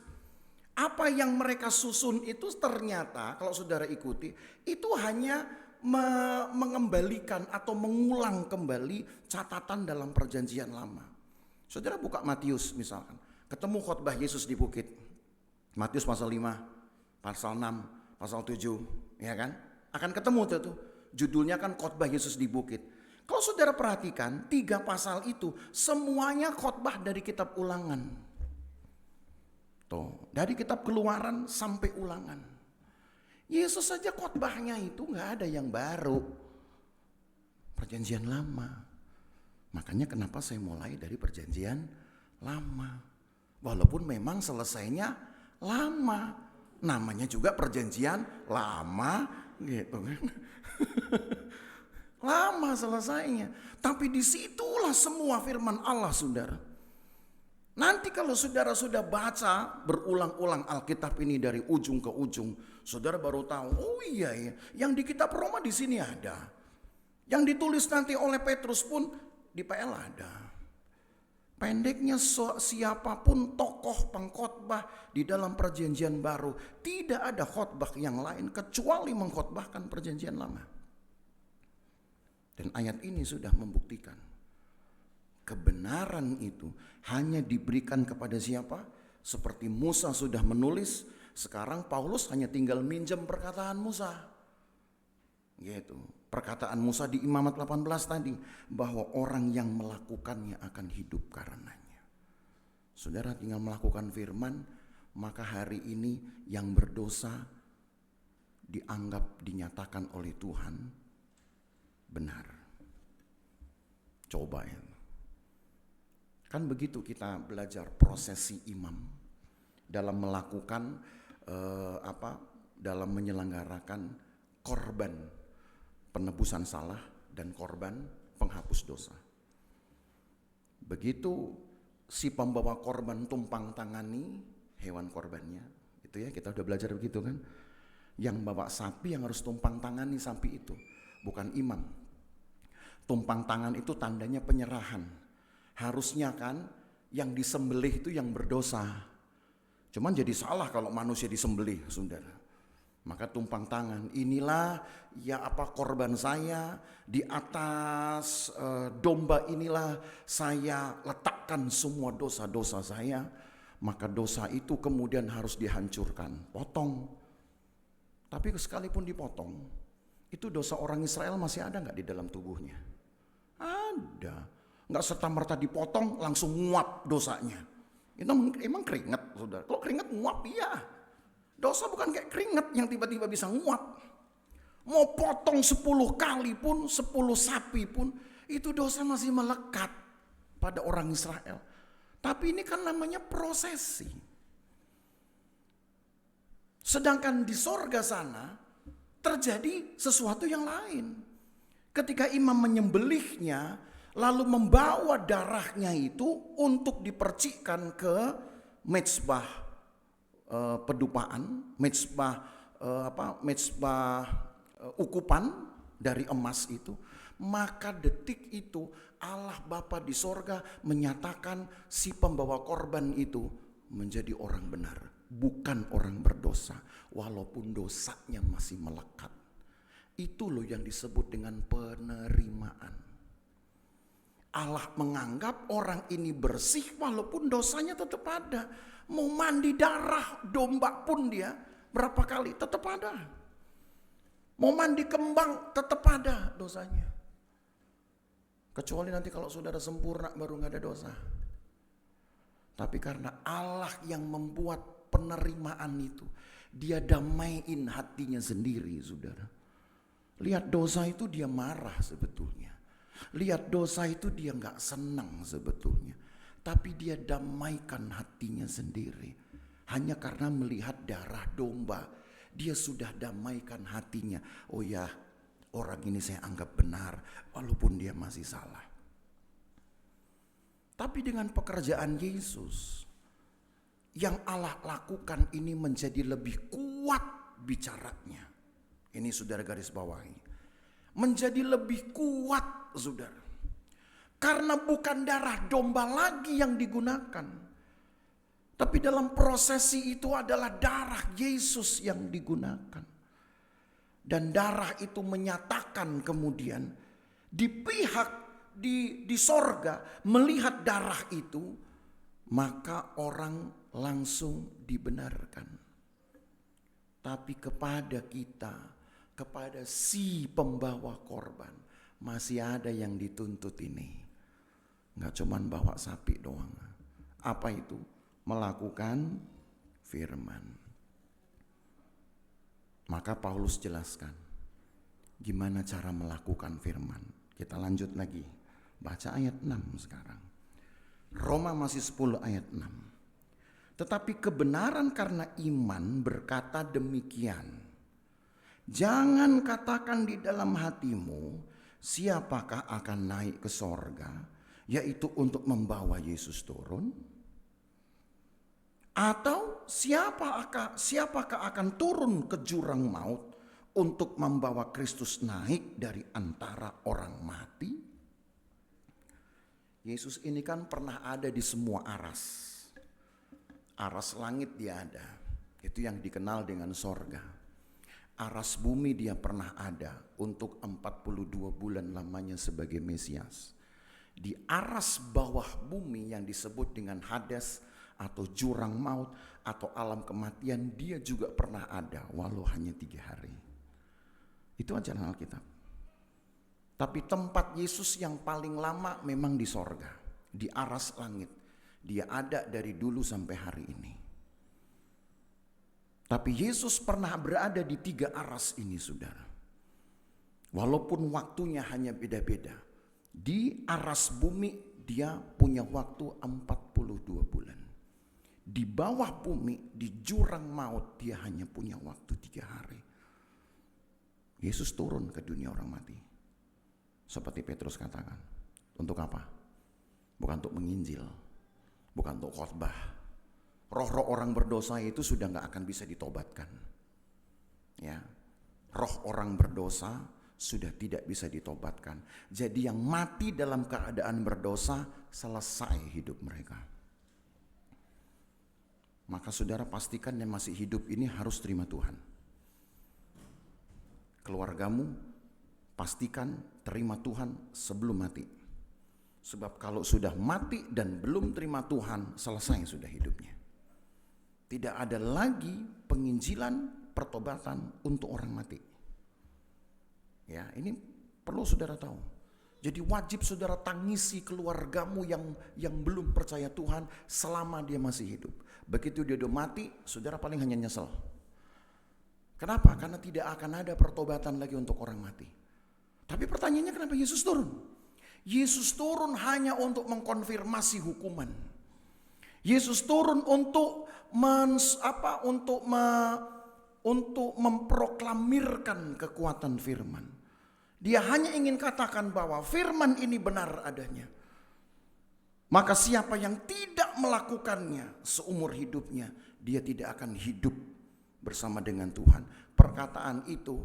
apa yang mereka susun itu ternyata kalau saudara ikuti itu hanya mengembalikan atau mengulang kembali catatan dalam perjanjian lama. Saudara buka Matius misalkan, ketemu khotbah Yesus di bukit. Matius pasal 5, pasal 6, pasal 7, ya kan? Akan ketemu tuh. Judulnya kan khotbah Yesus di bukit. Kalau saudara perhatikan 3 pasal itu semuanya khotbah dari kitab Ulangan. Tuh, dari kitab Keluaran sampai Ulangan. Yesus saja khotbahnya itu nggak ada yang baru. Perjanjian lama. Makanya kenapa saya mulai dari perjanjian lama. Walaupun memang selesainya lama. Namanya juga perjanjian lama gitu kan. Lama selesainya. Tapi disitulah semua firman Allah, saudara. Nanti kalau saudara sudah baca berulang-ulang Alkitab ini dari ujung ke ujung, saudara baru tahu, oh iya ya, yang di kitab Roma di sini ada. Yang ditulis nanti oleh Petrus pun di PL ada. Pendeknya siapapun tokoh pengkhotbah di dalam perjanjian baru, tidak ada khotbah yang lain kecuali mengkhotbahkan perjanjian lama. Dan ayat ini sudah membuktikan kebenaran itu hanya diberikan kepada siapa? Seperti Musa sudah menulis, sekarang Paulus hanya tinggal minjem perkataan Musa. Gitu. Perkataan Musa di Imamat 18 tadi, bahwa orang yang melakukannya akan hidup karenanya. Saudara tinggal melakukan firman, maka hari ini yang berdosa dinyatakan oleh Tuhan benar. Coba ya. Kan begitu kita belajar prosesi imam dalam melakukan dalam menyelenggarakan korban penebusan salah dan korban penghapus dosa. Begitu si pembawa korban tumpang tangani hewan korbannya, itu ya kita udah belajar begitu kan. Yang bawa sapi yang harus tumpang tangani sapi itu, bukan imam. Tumpang tangan itu tandanya penyerahan. Harusnya kan yang disembelih itu yang berdosa. Cuman jadi salah kalau manusia disembelih, saudara. Maka tumpang tangan, inilah ya korban saya di atas domba, inilah saya letakkan semua dosa-dosa saya. Maka dosa itu kemudian harus dihancurkan, potong. Tapi sekalipun dipotong, itu dosa orang Israel masih ada nggak di dalam tubuhnya? Ada. Nggak serta-merta dipotong langsung nguap dosanya. Itu emang keringat, saudara. Kalau keringat nguap, iya. Dosa bukan kayak keringat yang tiba-tiba bisa nguap. Mau potong 10 kali pun, 10 sapi pun, itu dosa masih melekat pada orang Israel. Tapi ini kan namanya prosesi. Sedangkan di sorga sana terjadi sesuatu yang lain. Ketika imam menyembelihnya, lalu membawa darahnya itu untuk dipercikkan ke mezbah pedupaan, mezbah mezbah ukupan dari emas itu, maka detik itu Allah Bapa di sorga menyatakan si pembawa korban itu menjadi orang benar, bukan orang berdosa, walaupun dosanya masih melekat. Itu loh yang disebut dengan penerimaan. Allah menganggap orang ini bersih walaupun dosanya tetap ada. Mau mandi darah domba pun dia berapa kali tetap ada. Mau mandi kembang tetap ada dosanya. Kecuali nanti kalau saudara sempurna baru gak ada dosa. Tapi karena Allah yang membuat penerimaan itu, dia damaiin hatinya sendiri, saudara. Lihat dosa itu dia marah sebetulnya. Lihat dosa itu dia gak senang sebetulnya. Tapi dia damaikan hatinya sendiri. Hanya karena melihat darah domba, dia sudah damaikan hatinya. Oh ya, orang ini saya anggap benar walaupun dia masih salah. Tapi dengan pekerjaan Yesus, yang Allah lakukan ini menjadi lebih kuat bicaranya. Ini saudara garis bawahi. Menjadi lebih kuat, saudara. Karena bukan darah domba lagi yang digunakan. Tapi dalam prosesi itu adalah darah Yesus yang digunakan. Dan darah itu menyatakan kemudian di pihak di sorga melihat darah itu, maka orang langsung dibenarkan. Tapi kepada kita, kepada si pembawa korban, masih ada yang dituntut ini. Nggak cuman bawa sapi doang. Apa itu? Melakukan firman. Maka Paulus jelaskan gimana cara melakukan firman. Kita lanjut lagi, baca ayat 6 sekarang. Roma masih 10 ayat 6. Tetapi kebenaran karena iman berkata demikian. Jangan katakan di dalam hatimu, siapakah akan naik ke sorga, yaitu untuk membawa Yesus turun. Atau siapakah akan turun ke jurang maut untuk membawa Kristus naik dari antara orang mati? Yesus ini kan pernah ada di semua aras. Aras langit dia ada. Itu yang dikenal dengan sorga. Aras bumi dia pernah ada untuk 42 bulan lamanya sebagai Mesias. Di aras bawah bumi yang disebut dengan Hades atau jurang maut atau alam kematian, dia juga pernah ada walau hanya 3 hari. Itu ajaran Alkitab. Tapi tempat Yesus yang paling lama memang di sorga, di aras langit. Dia ada dari dulu sampai hari ini. Tapi Yesus pernah berada di 3 aras ini, saudara. Walaupun waktunya hanya beda-beda. Di aras bumi dia punya waktu 42 bulan. Di bawah bumi, di jurang maut, dia hanya punya waktu 3 hari. Yesus turun ke dunia orang mati. Seperti Petrus katakan. Untuk apa? Bukan untuk menginjil. Bukan untuk khotbah. Roh-roh orang berdosa itu sudah gak akan bisa ditobatkan. Ya, roh orang berdosa sudah tidak bisa ditobatkan. Jadi yang mati dalam keadaan berdosa, selesai hidup mereka. Maka saudara pastikan yang masih hidup ini harus terima Tuhan. Keluargamu pastikan terima Tuhan sebelum mati. Sebab kalau sudah mati dan belum terima Tuhan, selesai sudah hidupnya. Tidak ada lagi penginjilan pertobatan untuk orang mati. Ya, ini perlu saudara tahu. Jadi wajib saudara tangisi keluargamu yang belum percaya Tuhan selama dia masih hidup. Begitu dia udah mati, saudara paling hanya nyesel. Kenapa? Karena tidak akan ada pertobatan lagi untuk orang mati. Tapi pertanyaannya kenapa Yesus turun? Yesus turun hanya untuk mengkonfirmasi hukuman. Yesus turun untuk memproklamirkan kekuatan firman. Dia hanya ingin katakan bahwa firman ini benar adanya. Maka siapa yang tidak melakukannya seumur hidupnya, dia tidak akan hidup bersama dengan Tuhan. Perkataan itu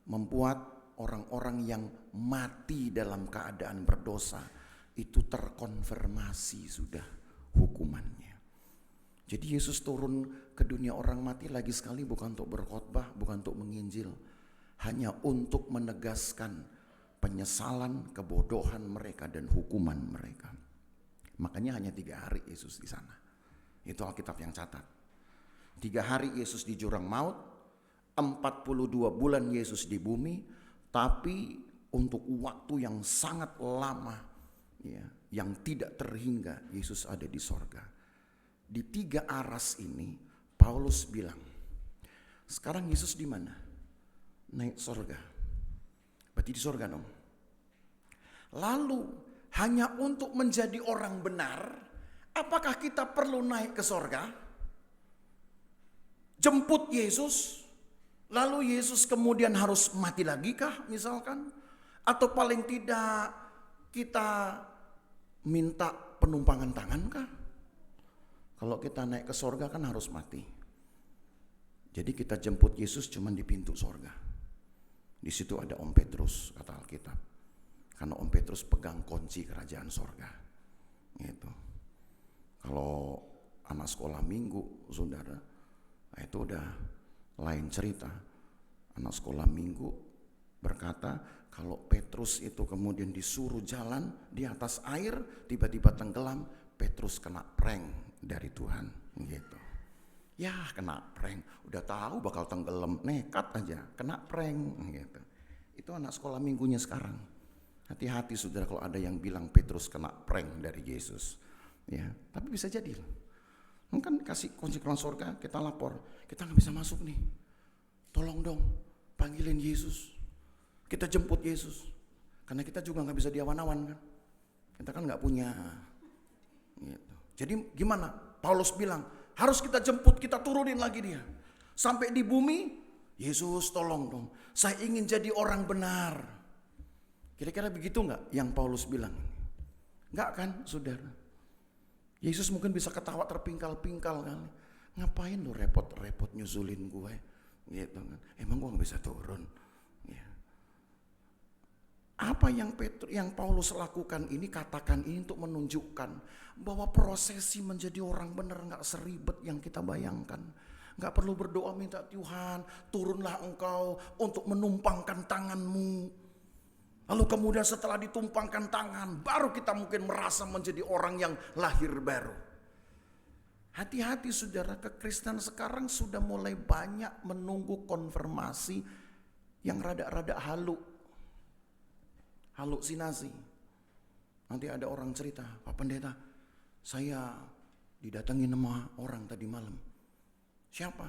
membuat orang-orang yang mati dalam keadaan berdosa itu terkonfirmasi sudah hukumannya. Jadi Yesus turun ke dunia orang mati lagi sekali bukan untuk berkhotbah, bukan untuk menginjil, hanya untuk menegaskan penyesalan, kebodohan mereka dan hukuman mereka. Makanya hanya 3 hari Yesus di sana. Itu Alkitab yang catat. 3 hari Yesus di jurang maut, 42 bulan Yesus di bumi, tapi untuk waktu yang sangat lama, ya, yang tidak terhingga Yesus ada di sorga. Di 3 aras ini Paulus bilang, sekarang Yesus di mana? Naik sorga. Berarti di sorga dong. Lalu hanya untuk menjadi orang benar, apakah kita perlu naik ke sorga? Jemput Yesus, lalu Yesus kemudian harus mati lagi kah misalkan? Atau paling tidak kita minta penumpangan tangan kah? Kalau kita naik ke sorga kan harus mati. Jadi kita jemput Yesus cuma di pintu sorga. Di situ ada Om Petrus kata Alkitab. Karena Om Petrus pegang kunci kerajaan sorga. Gitu. Kalau anak sekolah minggu, saudara, itu udah lain cerita. Anak sekolah minggu berkata kalau Petrus itu kemudian disuruh jalan di atas air, tiba-tiba tenggelam, Petrus kena prank dari Tuhan. Gitu. Ya kena prank, udah tahu bakal tenggelam, nekat aja, kena prank. Gitu. Itu anak sekolah minggunya sekarang. Hati-hati saudara kalau ada yang bilang Petrus kena prank dari Yesus. Ya, tapi bisa jadi. Kan kasih kunci keran surga, kita lapor, kita nggak bisa masuk nih. Tolong dong, panggilin Yesus. Kita jemput Yesus. Karena kita juga nggak bisa diawan-awan kan. Kita kan nggak punya. Gitu. Jadi gimana? Paulus bilang harus kita jemput, kita turunin lagi dia. Sampai di bumi, Yesus tolong dong. Saya ingin jadi orang benar. Kira-kira begitu nggak yang Paulus bilang? Nggak kan, saudara? Yesus mungkin bisa ketawa terpingkal-pingkal kali. Ngapain lu repot-repot nyusulin gue? Gitu kan. Emang gue nggak bisa turun? Ya. Apa yang Paulus lakukan ini, katakan ini untuk menunjukkan bahwa prosesi menjadi orang benar nggak seribet yang kita bayangkan. Nggak perlu berdoa minta Tuhan, turunlah engkau untuk menumpangkan tanganmu. Lalu kemudian setelah ditumpangkan tangan, baru kita mungkin merasa menjadi orang yang lahir baru. Hati-hati saudara, kekristenan sekarang sudah mulai banyak menunggu konfirmasi yang rada-rada halusinasi. Nanti ada orang cerita, Pak Pendeta, saya didatangi sama orang tadi malam. Siapa?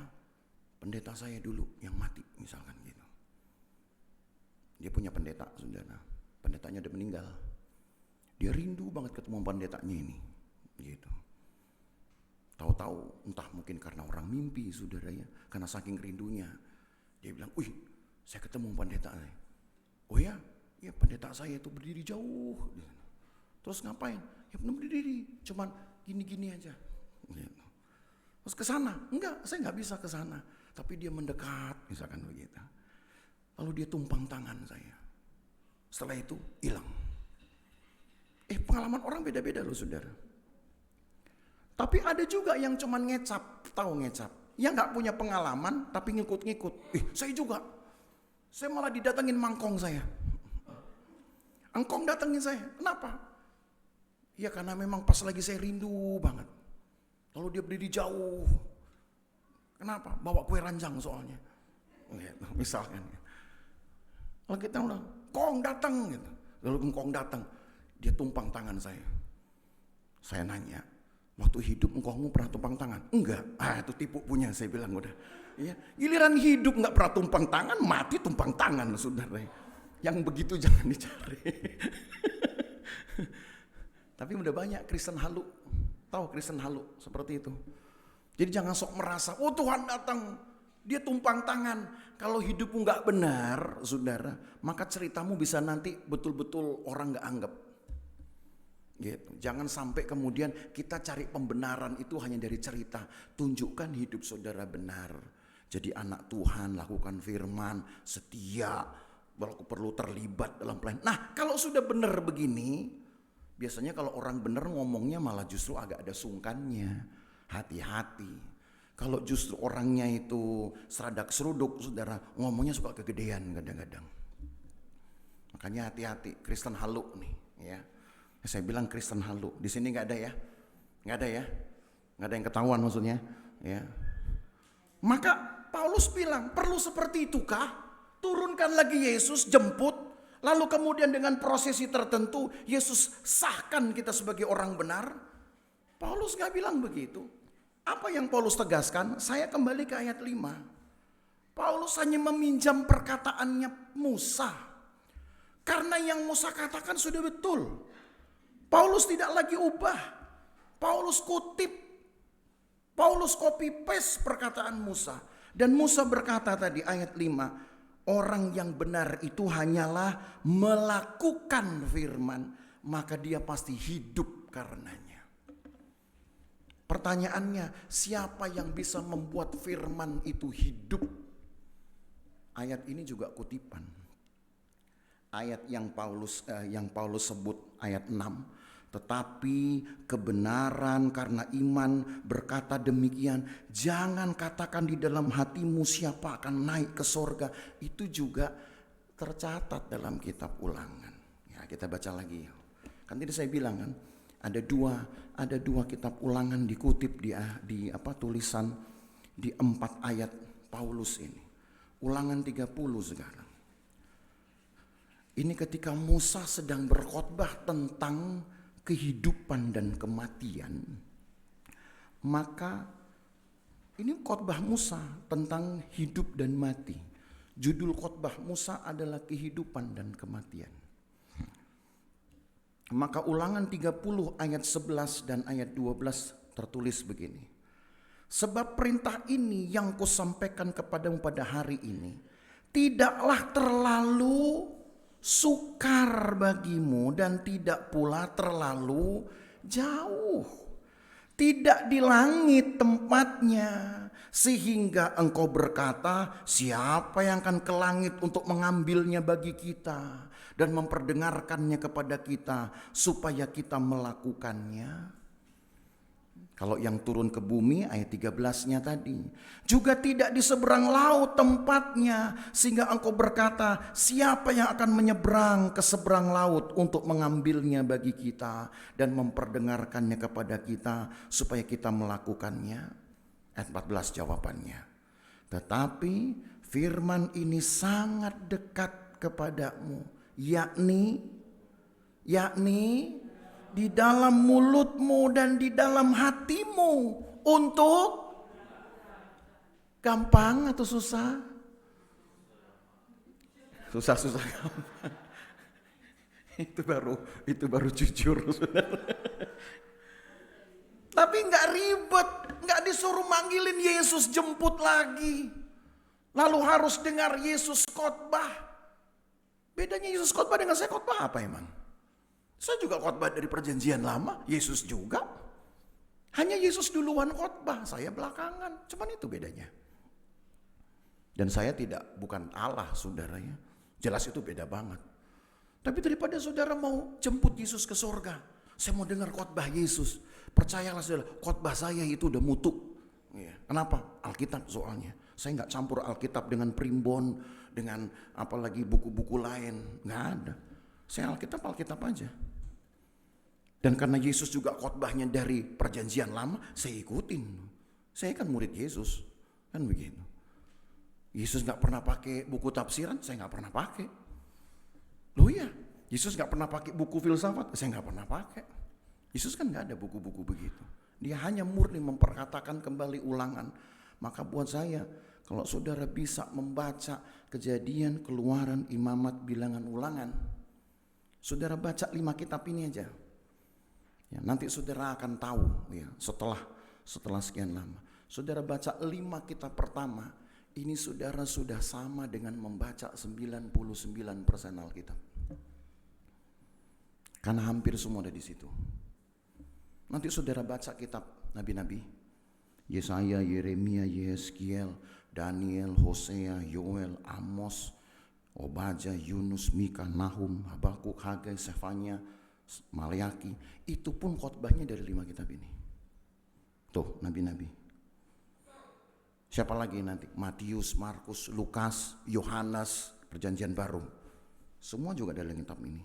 Pendeta saya dulu yang mati misalkan gitu. Dia punya pendeta, saudara. Pendetanya udah meninggal. Dia rindu banget ketemu pendetanya ini. Gitu. Tahu-tahu entah mungkin karena orang mimpi, saudara ya. Karena saking rindunya. Dia bilang, wih saya ketemu pendeta. Oh ya? Ya pendeta saya itu berdiri jauh. Terus ngapain? Ya belum berdiri. Cuman gini-gini aja. Gitu. Terus ke sana? Enggak, saya nggak bisa ke sana. Tapi dia mendekat, misalkan begitu. Lalu dia tumpang tangan saya. Setelah itu hilang. Pengalaman orang beda-beda loh saudara. Tapi ada juga yang cuman ngecap, tahu ngecap. Yang nggak punya pengalaman tapi ngikut-ngikut. Saya juga. Saya malah didatengin mangkong saya. Engkong datengin saya. Kenapa? Ya karena memang pas lagi saya rindu banget. Lalu dia berdiri jauh. Kenapa? Bawa kue ranjang soalnya. Gitu, misalkan. Lalu kita udah, Kong datang gitu. Lalu Kong datang, dia tumpang tangan saya. Saya nanya, waktu hidup engkongmu pernah tumpang tangan? Enggak. Itu tipu punya saya bilang udah. Ya, giliran hidup enggak pernah tumpang tangan, mati tumpang tangan saudara. Yang begitu jangan dicari. Tapi udah banyak Kristen halu. Tahu Kristen halu seperti itu. Jadi jangan sok merasa, oh Tuhan datang, dia tumpang tangan. Kalau hidupmu nggak benar, saudara, maka ceritamu bisa nanti betul-betul orang nggak anggap. Gitu. Jangan sampai kemudian kita cari pembenaran itu hanya dari cerita. Tunjukkan hidup saudara benar. jadi anak Tuhan, lakukan firman, setia, perlu terlibat dalam pelayanan. Nah, kalau sudah benar begini, biasanya kalau orang benar ngomongnya malah justru agak ada sungkannya. Hati-hati. Kalau justru orangnya itu seradak seruduk, saudara, ngomongnya suka kegedean kadang-kadang. Makanya hati-hati, Kristen halu nih, ya. Saya bilang Kristen halu. Di sini nggak ada ya, nggak ada ya, nggak ada yang ketahuan maksudnya, ya. Maka Paulus bilang, perlu seperti itukah? Turunkan lagi Yesus, jemput, lalu kemudian dengan prosesi tertentu Yesus sahkan kita sebagai orang benar. Paulus gak bilang begitu. Apa yang Paulus tegaskan? Saya kembali ke ayat 5. Paulus hanya meminjam perkataannya Musa. Karena yang Musa katakan sudah betul. Paulus tidak lagi ubah. Paulus kutip. Paulus copy paste perkataan Musa. Dan Musa berkata tadi ayat 5. Orang yang benar itu hanyalah melakukan firman, maka dia pasti hidup karenanya. Pertanyaannya, siapa yang bisa membuat firman itu hidup? Ayat ini juga kutipan. Ayat yang Paulus sebut ayat 6. Tetapi kebenaran karena iman berkata demikian, jangan katakan di dalam hatimu siapa akan naik ke sorga. Itu juga tercatat dalam kitab Ulangan. Ya, kita baca lagi. Kan tadi saya bilang kan, ada dua kitab Ulangan dikutip di tulisan di 4 ayat Paulus ini. Ulangan 30 sekarang. Ini ketika Musa sedang berkhotbah tentang kehidupan dan kematian, maka ini khotbah Musa tentang hidup dan mati. Judul khotbah Musa adalah kehidupan dan kematian. Maka Ulangan 30 ayat 11 dan ayat 12 tertulis begini. Sebab perintah ini yang kusampaikan kepadamu pada hari ini tidaklah terlalu sukar bagimu dan tidak pula terlalu jauh. Tidak di langit tempatnya sehingga engkau berkata, siapa yang akan ke langit untuk mengambilnya bagi kita dan memperdengarkannya kepada kita supaya kita melakukannya. Kalau yang turun ke bumi ayat 13-nya tadi. Juga tidak di seberang laut tempatnya. Sehingga engkau berkata, siapa yang akan menyeberang ke seberang laut untuk mengambilnya bagi kita. Dan memperdengarkannya kepada kita supaya kita melakukannya. Ayat 14 jawabannya. Tetapi firman ini sangat dekat kepadamu. Yakni di dalam mulutmu dan di dalam hatimu. Untuk gampang atau susah? Susah gampang. Itu baru jujur, saudara. Tapi nggak ribet, nggak disuruh manggilin Yesus jemput lagi. Lalu harus dengar Yesus khotbah. Bedanya Yesus khotbah dengan saya khotbah apa emang? Saya juga khotbah dari perjanjian lama, Yesus juga. Hanya Yesus duluan khotbah, saya belakangan. Cuman itu bedanya. Dan saya bukan Allah, saudara ya. Jelas itu beda banget. Tapi daripada saudara mau jemput Yesus ke surga, saya mau dengar khotbah Yesus. Percayalah saudara, khotbah saya itu udah mutu. Ya. Kenapa? Alkitab soalnya. Saya nggak campur Alkitab dengan primbon, dengan apalagi buku-buku lain. Nggak ada. Saya Alkitab aja. Dan karena Yesus juga khotbahnya dari perjanjian lama, saya ikutin. Saya kan murid Yesus, kan begitu. Yesus gak pernah pakai buku tafsiran, saya gak pernah pakai. Loh iya, Yesus gak pernah pakai buku filsafat, saya gak pernah pakai. Yesus kan gak ada buku-buku begitu. Dia hanya murni memperkatakan kembali Ulangan. Maka buat saya, kalau saudara bisa membaca Kejadian, Keluaran, Imamat, Bilangan, Ulangan, saudara baca 5 kitab ini aja. Ya, nanti saudara akan tahu ya, setelah sekian lama. Saudara baca 5 kitab pertama, ini saudara sudah sama dengan membaca 99% Alkitab. Karena hampir semua ada di situ. Nanti saudara baca kitab nabi-nabi, Yesaya, Yeremia, Yeskiel, Daniel, Hosea, Yoel, Amos, Obadja, Yunus, Mika, Nahum, Habakuk, Hagai, Sefanya, Maleaki. Itu pun khotbahnya dari 5 kitab ini. Tuh, nabi-nabi. Siapa lagi nanti? Matius, Markus, Lukas, Yohanes, Perjanjian Baru. Semua juga dalam kitab ini.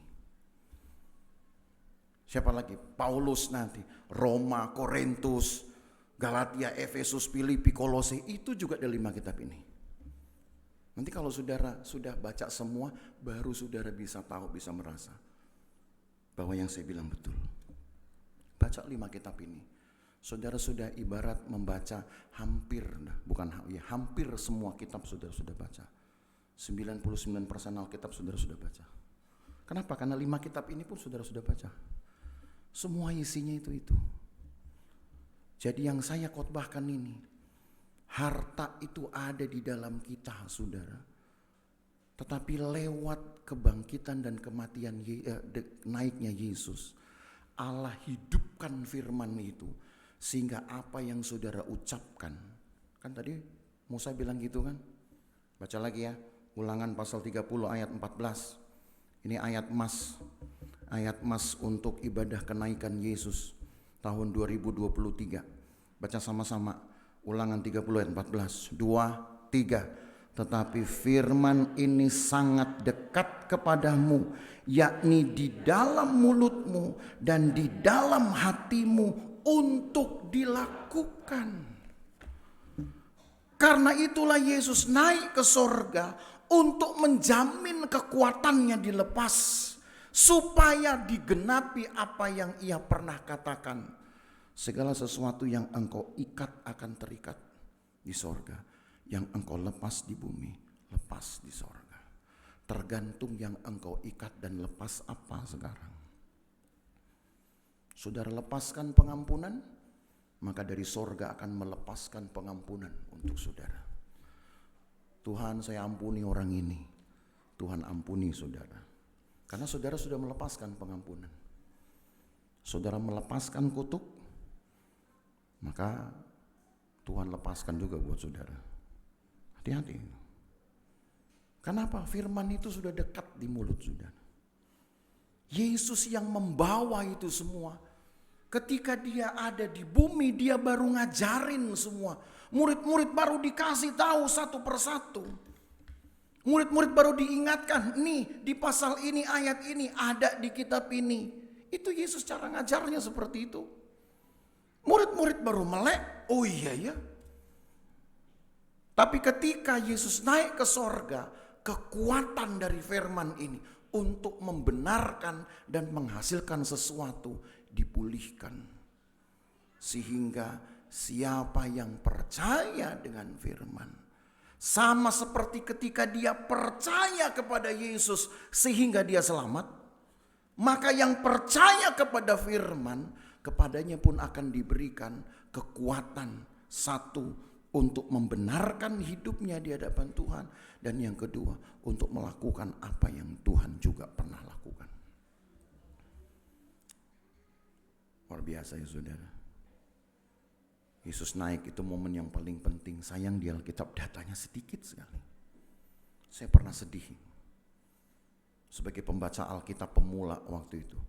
Siapa lagi? Paulus nanti, Roma, Korintus, Galatia, Efesus, Filipi, Kolose, itu juga ada 5 kitab ini. Nanti kalau saudara sudah baca semua, baru saudara bisa tahu, bisa merasa bahwa yang saya bilang betul. Baca 5 kitab ini, saudara sudah ibarat membaca hampir semua kitab saudara sudah baca. 99% Alkitab saudara sudah baca. Kenapa? Karena 5 kitab ini pun saudara sudah baca. Semua isinya itu. Jadi yang saya khotbahkan ini, harta itu ada di dalam kita, saudara. Tetapi lewat kebangkitan dan kematian naiknya Yesus, Allah hidupkan firman itu sehingga apa yang saudara ucapkan. Kan tadi Musa bilang gitu kan? Baca lagi ya, Ulangan pasal 30 ayat 14. Ini ayat emas untuk ibadah kenaikan Yesus tahun 2023. Baca sama-sama Ulangan 30 ayat 14. 2, 3. Tetapi firman ini sangat dekat kepadamu, yakni di dalam mulutmu dan di dalam hatimu untuk dilakukan. Karena itulah Yesus naik ke sorga untuk menjamin kekuatannya dilepas, supaya digenapi apa yang ia pernah katakan. Segala sesuatu yang engkau ikat akan terikat di sorga, yang engkau lepas di bumi, lepas di sorga. Tergantung yang engkau ikat dan lepas apa sekarang. Saudara lepaskan pengampunan, maka dari sorga akan melepaskan pengampunan untuk saudara. Tuhan, saya ampuni orang ini. Tuhan ampuni saudara. Karena saudara sudah melepaskan pengampunan. Saudara melepaskan kutuk, maka Tuhan lepaskan juga buat saudara. Hati-hati. Kenapa? Firman itu sudah dekat di mulut saudara. Yesus yang membawa itu semua. Ketika dia ada di bumi, dia baru ngajarin semua. Murid-murid baru dikasih tahu satu persatu. Murid-murid baru diingatkan, nih di pasal ini, ayat ini, ada di kitab ini. Itu Yesus cara ngajarnya seperti itu. Murid-murid baru melek, oh iya ya. Tapi ketika Yesus naik ke sorga, kekuatan dari firman ini untuk membenarkan dan menghasilkan sesuatu dipulihkan. Sehingga siapa yang percaya dengan firman, sama seperti ketika dia percaya kepada Yesus sehingga dia selamat, maka yang percaya kepada firman, kepadanya pun akan diberikan kekuatan, satu, untuk membenarkan hidupnya di hadapan Tuhan, dan yang kedua, untuk melakukan apa yang Tuhan juga pernah lakukan. Luar biasa ya saudara. Yesus naik itu momen yang paling penting. Sayang di Alkitab datanya sedikit sekali. Saya pernah sedih. Sebagai pembaca Alkitab pemula waktu itu,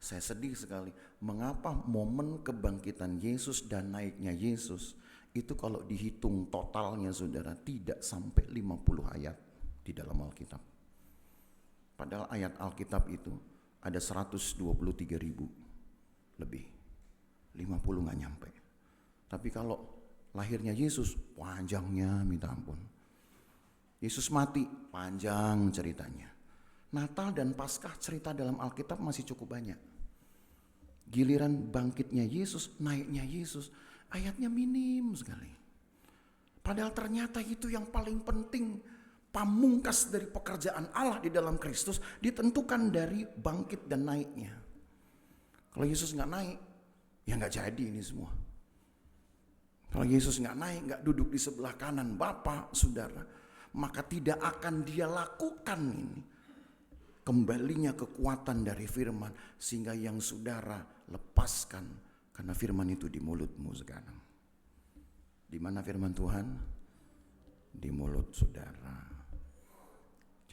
saya sedih sekali. Mengapa momen kebangkitan Yesus dan naiknya Yesus itu kalau dihitung totalnya saudara tidak sampai 50 ayat di dalam Alkitab. Padahal ayat Alkitab itu ada 123.000 lebih. 50 gak nyampe. Tapi kalau lahirnya Yesus, panjangnya minta ampun. Yesus mati, panjang ceritanya. Natal dan Paskah cerita dalam Alkitab masih cukup banyak. Giliran bangkitnya Yesus, naiknya Yesus, ayatnya minim sekali. Padahal ternyata itu yang paling penting. Pamungkas dari pekerjaan Allah di dalam Kristus ditentukan dari bangkit dan naiknya. Kalau Yesus gak naik, ya gak jadi ini semua. Kalau Yesus gak naik, gak duduk di sebelah kanan Bapa, saudara, maka tidak akan dia lakukan ini. Kembalinya kekuatan dari firman, sehingga yang saudara lepaskan, karena firman itu di mulutmu sekarang. Di mana firman Tuhan? di mulut saudara.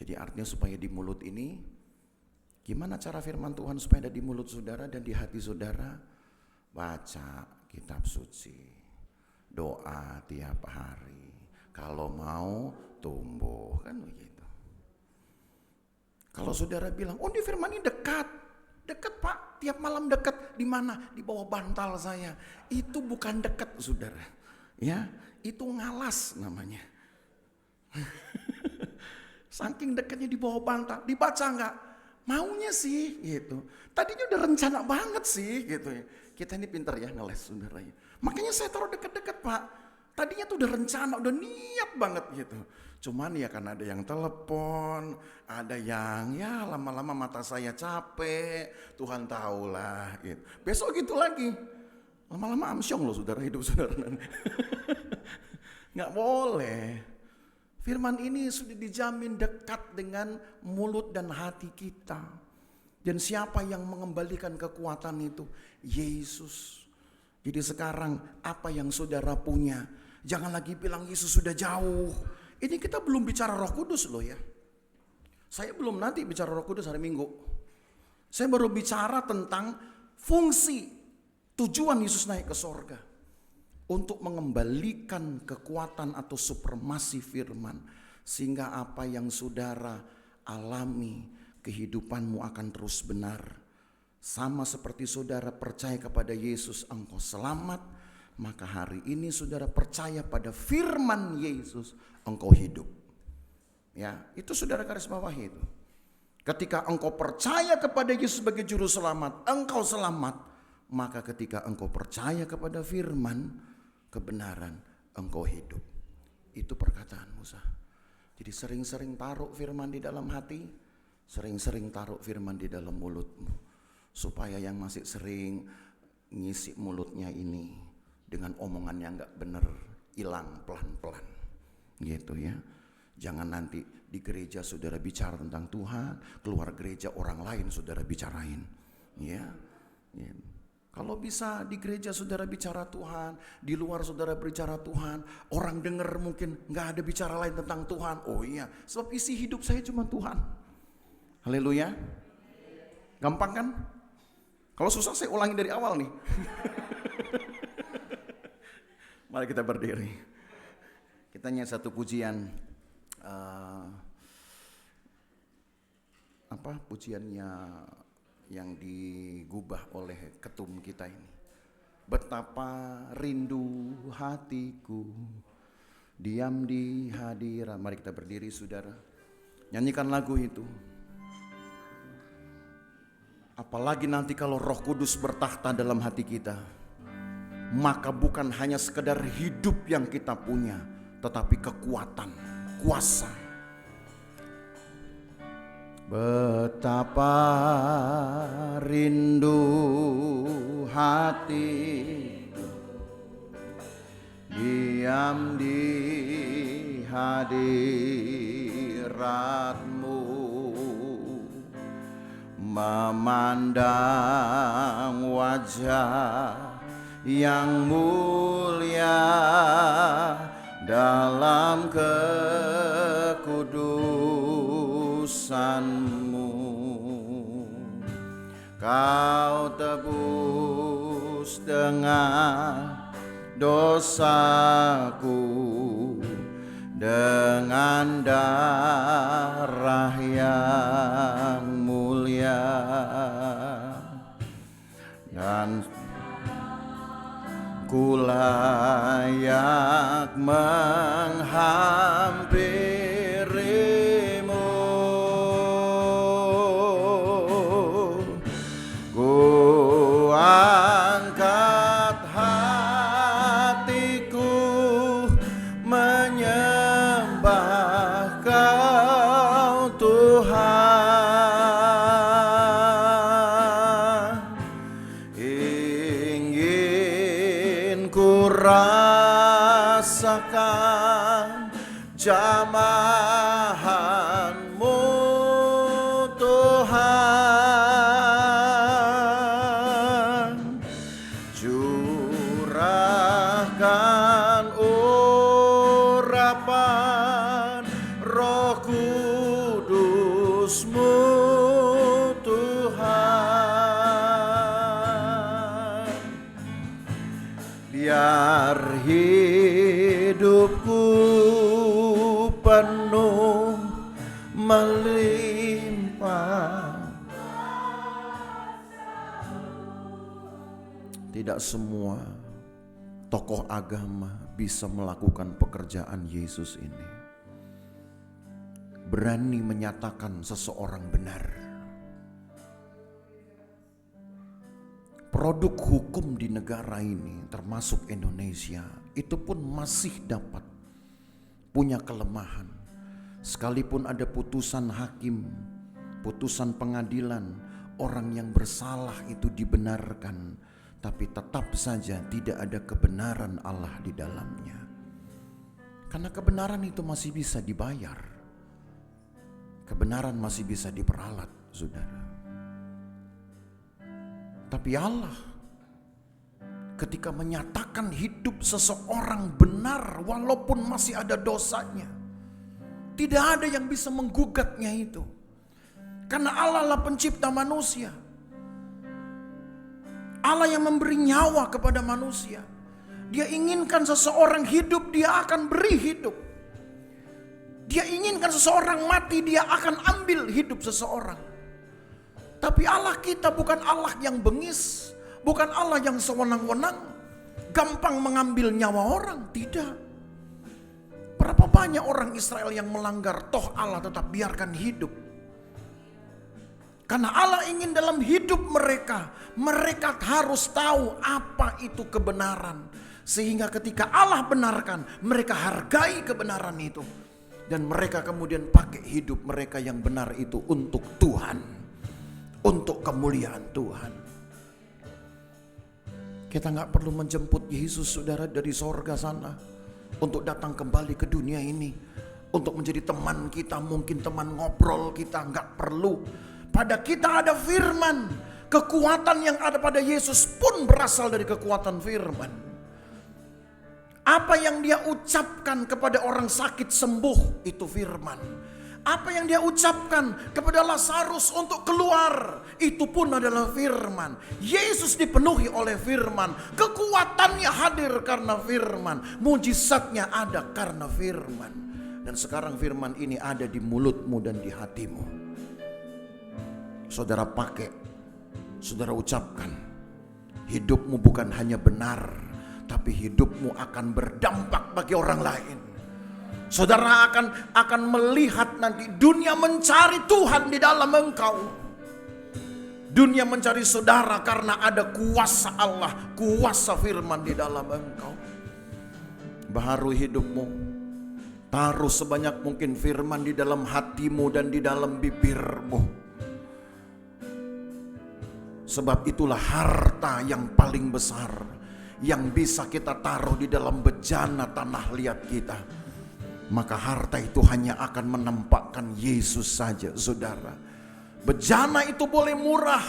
Jadi artinya supaya di mulut ini, gimana cara firman Tuhan supaya ada di mulut saudara dan di hati saudara? Baca kitab suci, doa tiap hari, kalau mau tumbuh, kan begitu. Kalau saudara bilang, oh ini firman ini dekat Pak, tiap malam dekat, di mana? Di bawah bantal saya. Itu bukan dekat saudara, ya, itu ngalas namanya. Saking dekatnya di bawah bantal, dibaca enggak? Maunya sih gitu. Tadinya udah rencana banget sih gitu ya. Kita ini pintar ya ngeles saudara ya. Makanya saya taruh dekat-dekat Pak. Tadinya tuh udah rencana, udah niat banget gitu. Cuman ya karena ada yang telepon, ada yang ya lama-lama mata saya capek, Tuhan tahulah gitu. Besok gitu lagi. Lama-lama amsyong loh saudara, hidup saudara. Nggak boleh. Firman ini sudah dijamin dekat dengan mulut dan hati kita. Dan siapa yang mengembalikan kekuatan itu? Yesus. Jadi sekarang apa yang saudara punya, jangan lagi bilang Yesus sudah jauh. Ini kita belum bicara Roh Kudus loh ya. Saya belum nanti bicara Roh Kudus hari Minggu. Saya baru bicara tentang fungsi, tujuan Yesus naik ke sorga. Untuk mengembalikan kekuatan atau supremasi firman. Sehingga apa yang saudara alami, kehidupanmu akan terus benar. Sama seperti saudara percaya kepada Yesus, engkau selamat. Maka hari ini saudara percaya pada firman Yesus, engkau hidup. Ya, itu saudara garis bawahi itu. Ketika engkau percaya kepada Yesus sebagai juru selamat, engkau selamat. Maka ketika engkau percaya kepada firman kebenaran, engkau hidup. Itu perkataan Musa. Jadi sering-sering taruh firman di dalam hati, sering-sering taruh firman di dalam mulutmu. Supaya yang masih sering ngisi mulutnya ini dengan omongan yang gak benar, hilang pelan-pelan. Gitu ya. Jangan nanti di gereja saudara bicara tentang Tuhan, keluar gereja orang lain saudara bicarain. Ya. Kalau bisa di gereja saudara bicara Tuhan, di luar saudara bicara Tuhan, orang dengar mungkin gak ada bicara lain tentang Tuhan. Oh iya, sebab isi hidup saya cuma Tuhan. Haleluya. Gampang kan? Kalau susah saya ulangi dari awal nih. Mari kita berdiri. Kita nyanyi satu pujian. Pujiannya yang digubah oleh ketum kita ini. Betapa rindu hatiku diam di hadirat. Mari kita berdiri saudara. Nyanyikan lagu itu. Apalagi nanti kalau Roh Kudus bertakhta dalam hati kita. Maka bukan hanya sekedar hidup yang kita punya, tetapi kekuatan, kuasa. Betapa rindu hati diam di hadirat-Mu, memandang wajah yang mulia dalam kekudusan-Mu. Kau tebus dengan dosaku dengan darah yang mulia, dan ku layak menghampirimu. Ku angkat hatiku menyembah Kau Tuhan. Ingin ku rasakan jamahan-Mu Tuhan. Curahkan urapan biar hidupku penuh melimpah. Tidak semua tokoh agama bisa melakukan pekerjaan Yesus ini. Berani menyatakan seseorang benar. Produk hukum di negara ini, termasuk Indonesia, itu pun masih dapat punya kelemahan. Sekalipun ada putusan hakim, putusan pengadilan, orang yang bersalah itu dibenarkan, tapi tetap saja tidak ada kebenaran Allah di dalamnya. Karena kebenaran itu masih bisa dibayar. Kebenaran masih bisa diperalat, saudara. Tapi Allah ketika menyatakan hidup seseorang benar walaupun masih ada dosanya, tidak ada yang bisa menggugatnya itu. Karena Allah lah pencipta manusia. Allah yang memberi nyawa kepada manusia. Dia inginkan seseorang hidup, dia akan beri hidup. Dia inginkan seseorang mati, dia akan ambil hidup seseorang. Tapi Allah kita bukan Allah yang bengis, bukan Allah yang sewenang-wenang, gampang mengambil nyawa orang, tidak. Berapa banyak orang Israel yang melanggar, toh Allah tetap biarkan hidup. Karena Allah ingin dalam hidup mereka, mereka harus tahu apa itu kebenaran. Sehingga ketika Allah benarkan, mereka hargai kebenaran itu. Dan mereka kemudian pakai hidup mereka yang benar itu untuk Tuhan. Untuk kemuliaan Tuhan. Kita gak perlu menjemput Yesus, saudara, dari sorga sana untuk datang kembali ke dunia ini, untuk menjadi teman kita, mungkin teman ngobrol kita, gak perlu. Pada kita ada firman. Kekuatan yang ada pada Yesus pun berasal dari kekuatan firman. Apa yang dia ucapkan kepada orang sakit sembuh, itu firman. Apa yang dia ucapkan kepada Lazarus untuk keluar, itu pun adalah firman. Yesus dipenuhi oleh firman. Kekuatannya hadir karena firman. Mujizatnya ada karena firman. Dan sekarang firman ini ada di mulutmu dan di hatimu. Saudara pakai, saudara ucapkan. Hidupmu bukan hanya benar, tapi hidupmu akan berdampak bagi orang lain. Saudara akan melihat nanti dunia mencari Tuhan di dalam engkau. Dunia mencari saudara karena ada kuasa Allah, kuasa firman di dalam engkau. Baharui hidupmu. Taruh sebanyak mungkin firman di dalam hatimu dan di dalam bibirmu. Sebab itulah harta yang paling besar yang bisa kita taruh di dalam bejana tanah liat kita. Maka harta itu hanya akan menampakkan Yesus saja, saudara. Bejana itu boleh murah,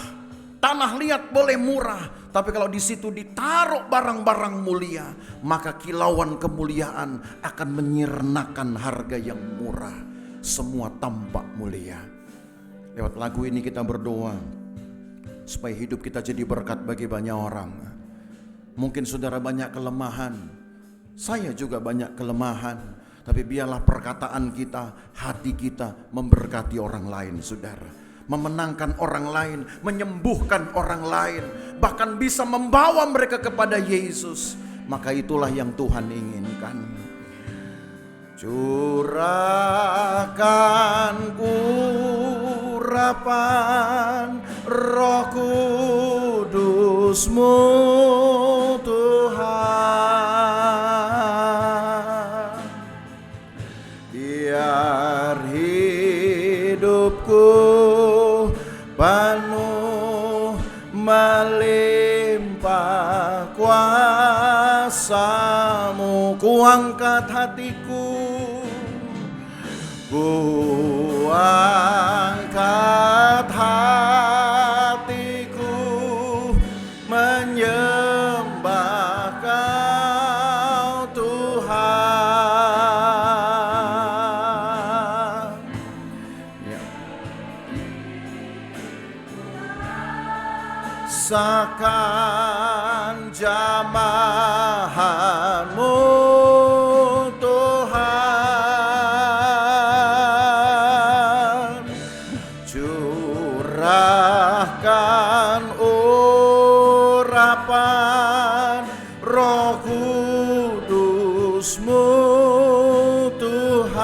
tanah liat boleh murah, tapi kalau di situ ditaruh barang-barang mulia, maka kilauan kemuliaan akan menyirnakan harga yang murah. Semua tampak mulia. Lewat lagu ini kita berdoa supaya hidup kita jadi berkat bagi banyak orang. Mungkin saudara banyak kelemahan, saya juga banyak kelemahan. Tapi biarlah perkataan kita, hati kita memberkati orang lain, saudara. Memenangkan orang lain, menyembuhkan orang lain, bahkan bisa membawa mereka kepada Yesus. Maka itulah yang Tuhan inginkan. Curahkan urapan Roh Kudus-Mu, Tuhan. Biar hidupku penuh melimpah kuasa-Mu. Kuangkat hatiku, kuangkat hatiku menyembah Kau, Tuhan. Ya. rasakan jamahan-Mu Tuhan, curahkan urapan Roh Kudus-Mu Tuhan,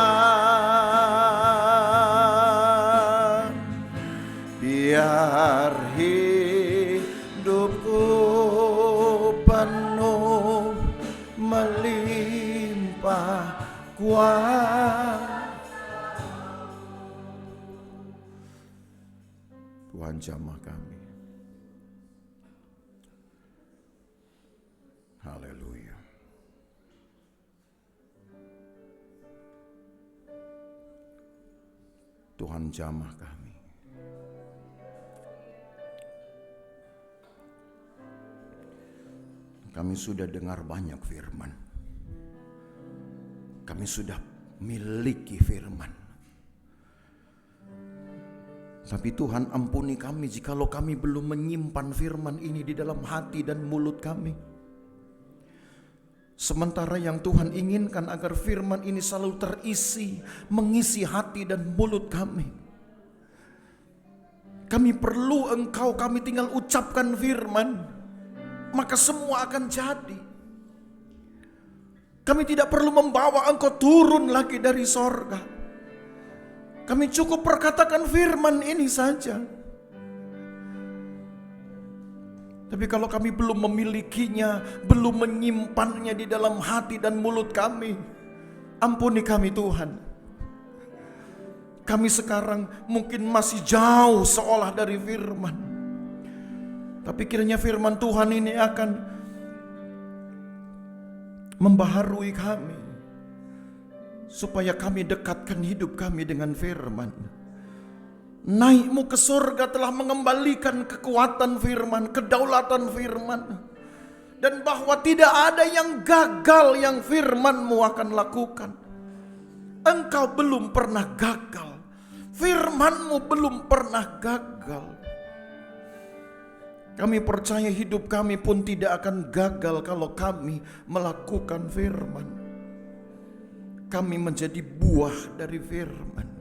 biar hidupku penuh melimpah kuasa. Tuhan jamah kami. Haleluya. Tuhan jamah kami. Kami sudah dengar banyak firman. Kami sudah miliki firman. Tapi Tuhan ampuni kami jikalau kami belum menyimpan firman ini di dalam hati dan mulut kami. Sementara yang Tuhan inginkan agar firman ini selalu terisi, mengisi hati dan mulut kami. Kami perlu Engkau, kami tinggal ucapkan firman, maka semua akan jadi. Kami tidak perlu membawa Engkau turun lagi dari sorga. Kami cukup perkatakan firman ini saja. Tapi kalau kami belum memilikinya, belum menyimpannya di dalam hati dan mulut kami, ampuni kami Tuhan. Kami sekarang mungkin masih jauh seolah dari firman. Tapi kiranya firman Tuhan ini akan membaharui kami, supaya kami dekatkan hidup kami dengan firman. Naikmu ke surga telah mengembalikan kekuatan firman, kedaulatan firman. Dan bahwa tidak ada yang gagal yang firman-Mu akan lakukan. Engkau belum pernah gagal. Firman-Mu belum pernah gagal. Kami percaya hidup kami pun tidak akan gagal kalau kami melakukan firman. Kami menjadi buah dari firman.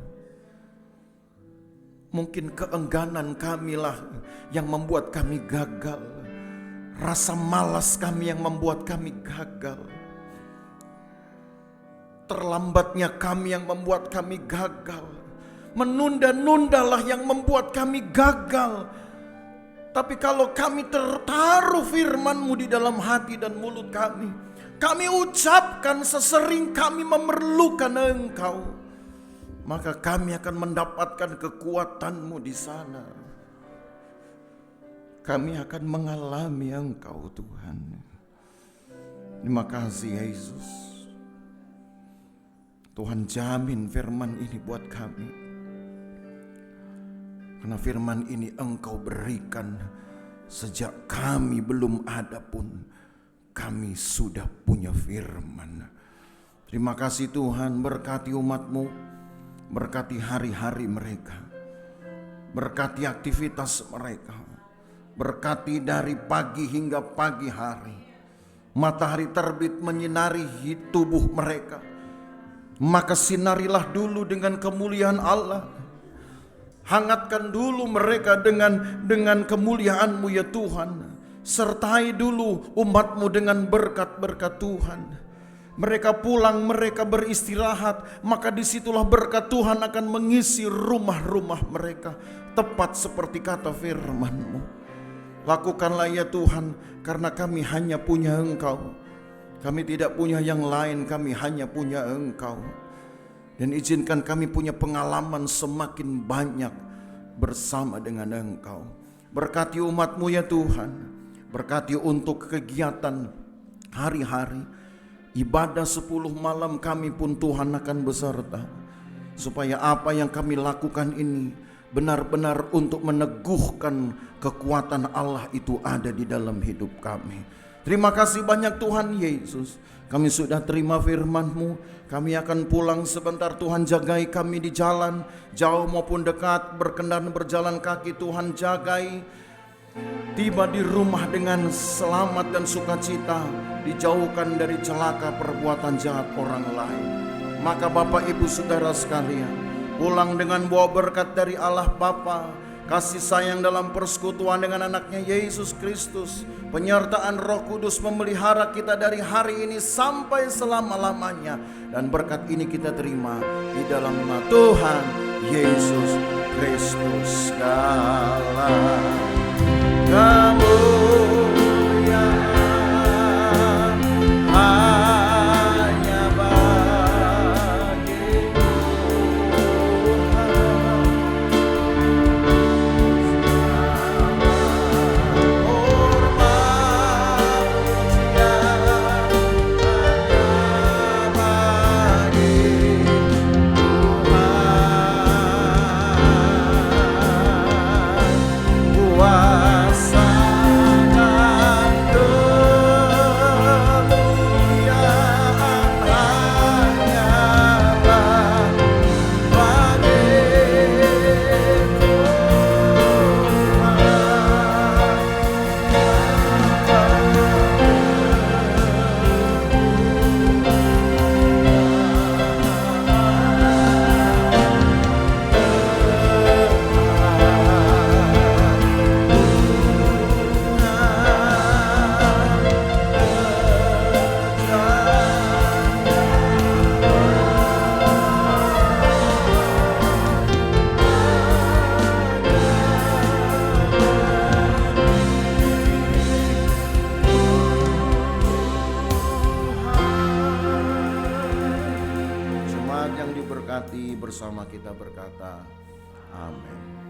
Mungkin keengganan kamilah yang membuat kami gagal. Rasa malas kami yang membuat kami gagal. Terlambatnya kami yang membuat kami gagal. Menunda-nundalah yang membuat kami gagal. Tapi kalau kami tertaruh firman-Mu di dalam hati dan mulut kami, kami ucapkan sesering kami memerlukan Engkau, maka kami akan mendapatkan kekuatan-Mu di sana. Kami akan mengalami Engkau Tuhan. Terima kasih Yesus. Tuhan jamin firman ini buat kami. Karena firman ini Engkau berikan sejak kami belum ada pun. Kami sudah punya firman. Terima kasih Tuhan, berkati umat-Mu, berkati hari-hari mereka, berkati aktivitas mereka, berkati dari pagi hingga pagi hari. Matahari terbit menyinari tubuh mereka, maka sinarilah dulu dengan kemuliaan Allah. Hangatkan dulu mereka dengan kemuliaan-Mu ya Tuhan. Sertai dulu umat-Mu dengan berkat-berkat Tuhan. Mereka pulang, mereka beristirahat, maka disitulah berkat Tuhan akan mengisi rumah-rumah mereka. Tepat seperti kata firman-Mu. Lakukanlah ya Tuhan, karena kami hanya punya Engkau. Kami tidak punya yang lain, kami hanya punya Engkau. Dan izinkan kami punya pengalaman semakin banyak bersama dengan Engkau. Berkati umat-Mu ya Tuhan. Berkati untuk kegiatan hari-hari. Ibadah 10 malam kami pun Tuhan akan beserta. Supaya apa yang kami lakukan ini benar-benar untuk meneguhkan kekuatan Allah itu ada di dalam hidup kami. Terima kasih banyak Tuhan Yesus. Kami sudah terima firman-Mu. Kami akan pulang sebentar. Tuhan jagai kami di jalan, jauh maupun dekat, berkendaraan berjalan kaki. Tuhan jagai tiba di rumah dengan selamat dan sukacita, dijauhkan dari celaka perbuatan jahat orang lain. Maka Bapak Ibu Saudara sekalian, pulang dengan bawa berkat dari Allah Bapa, kasih sayang dalam persekutuan dengan anaknya Yesus Kristus, penyertaan Roh Kudus memelihara kita dari hari ini sampai selama-lamanya. Dan berkat ini kita terima di dalam nama Tuhan Yesus Kristus. Segala kemuliaan hanya bagi Tuhan. Hormat pujian hanya bagi Tuhan. Kuasa dan kemuliaan hanyalah bagi Jemaat yang diberkati bersama kita berkata, amin.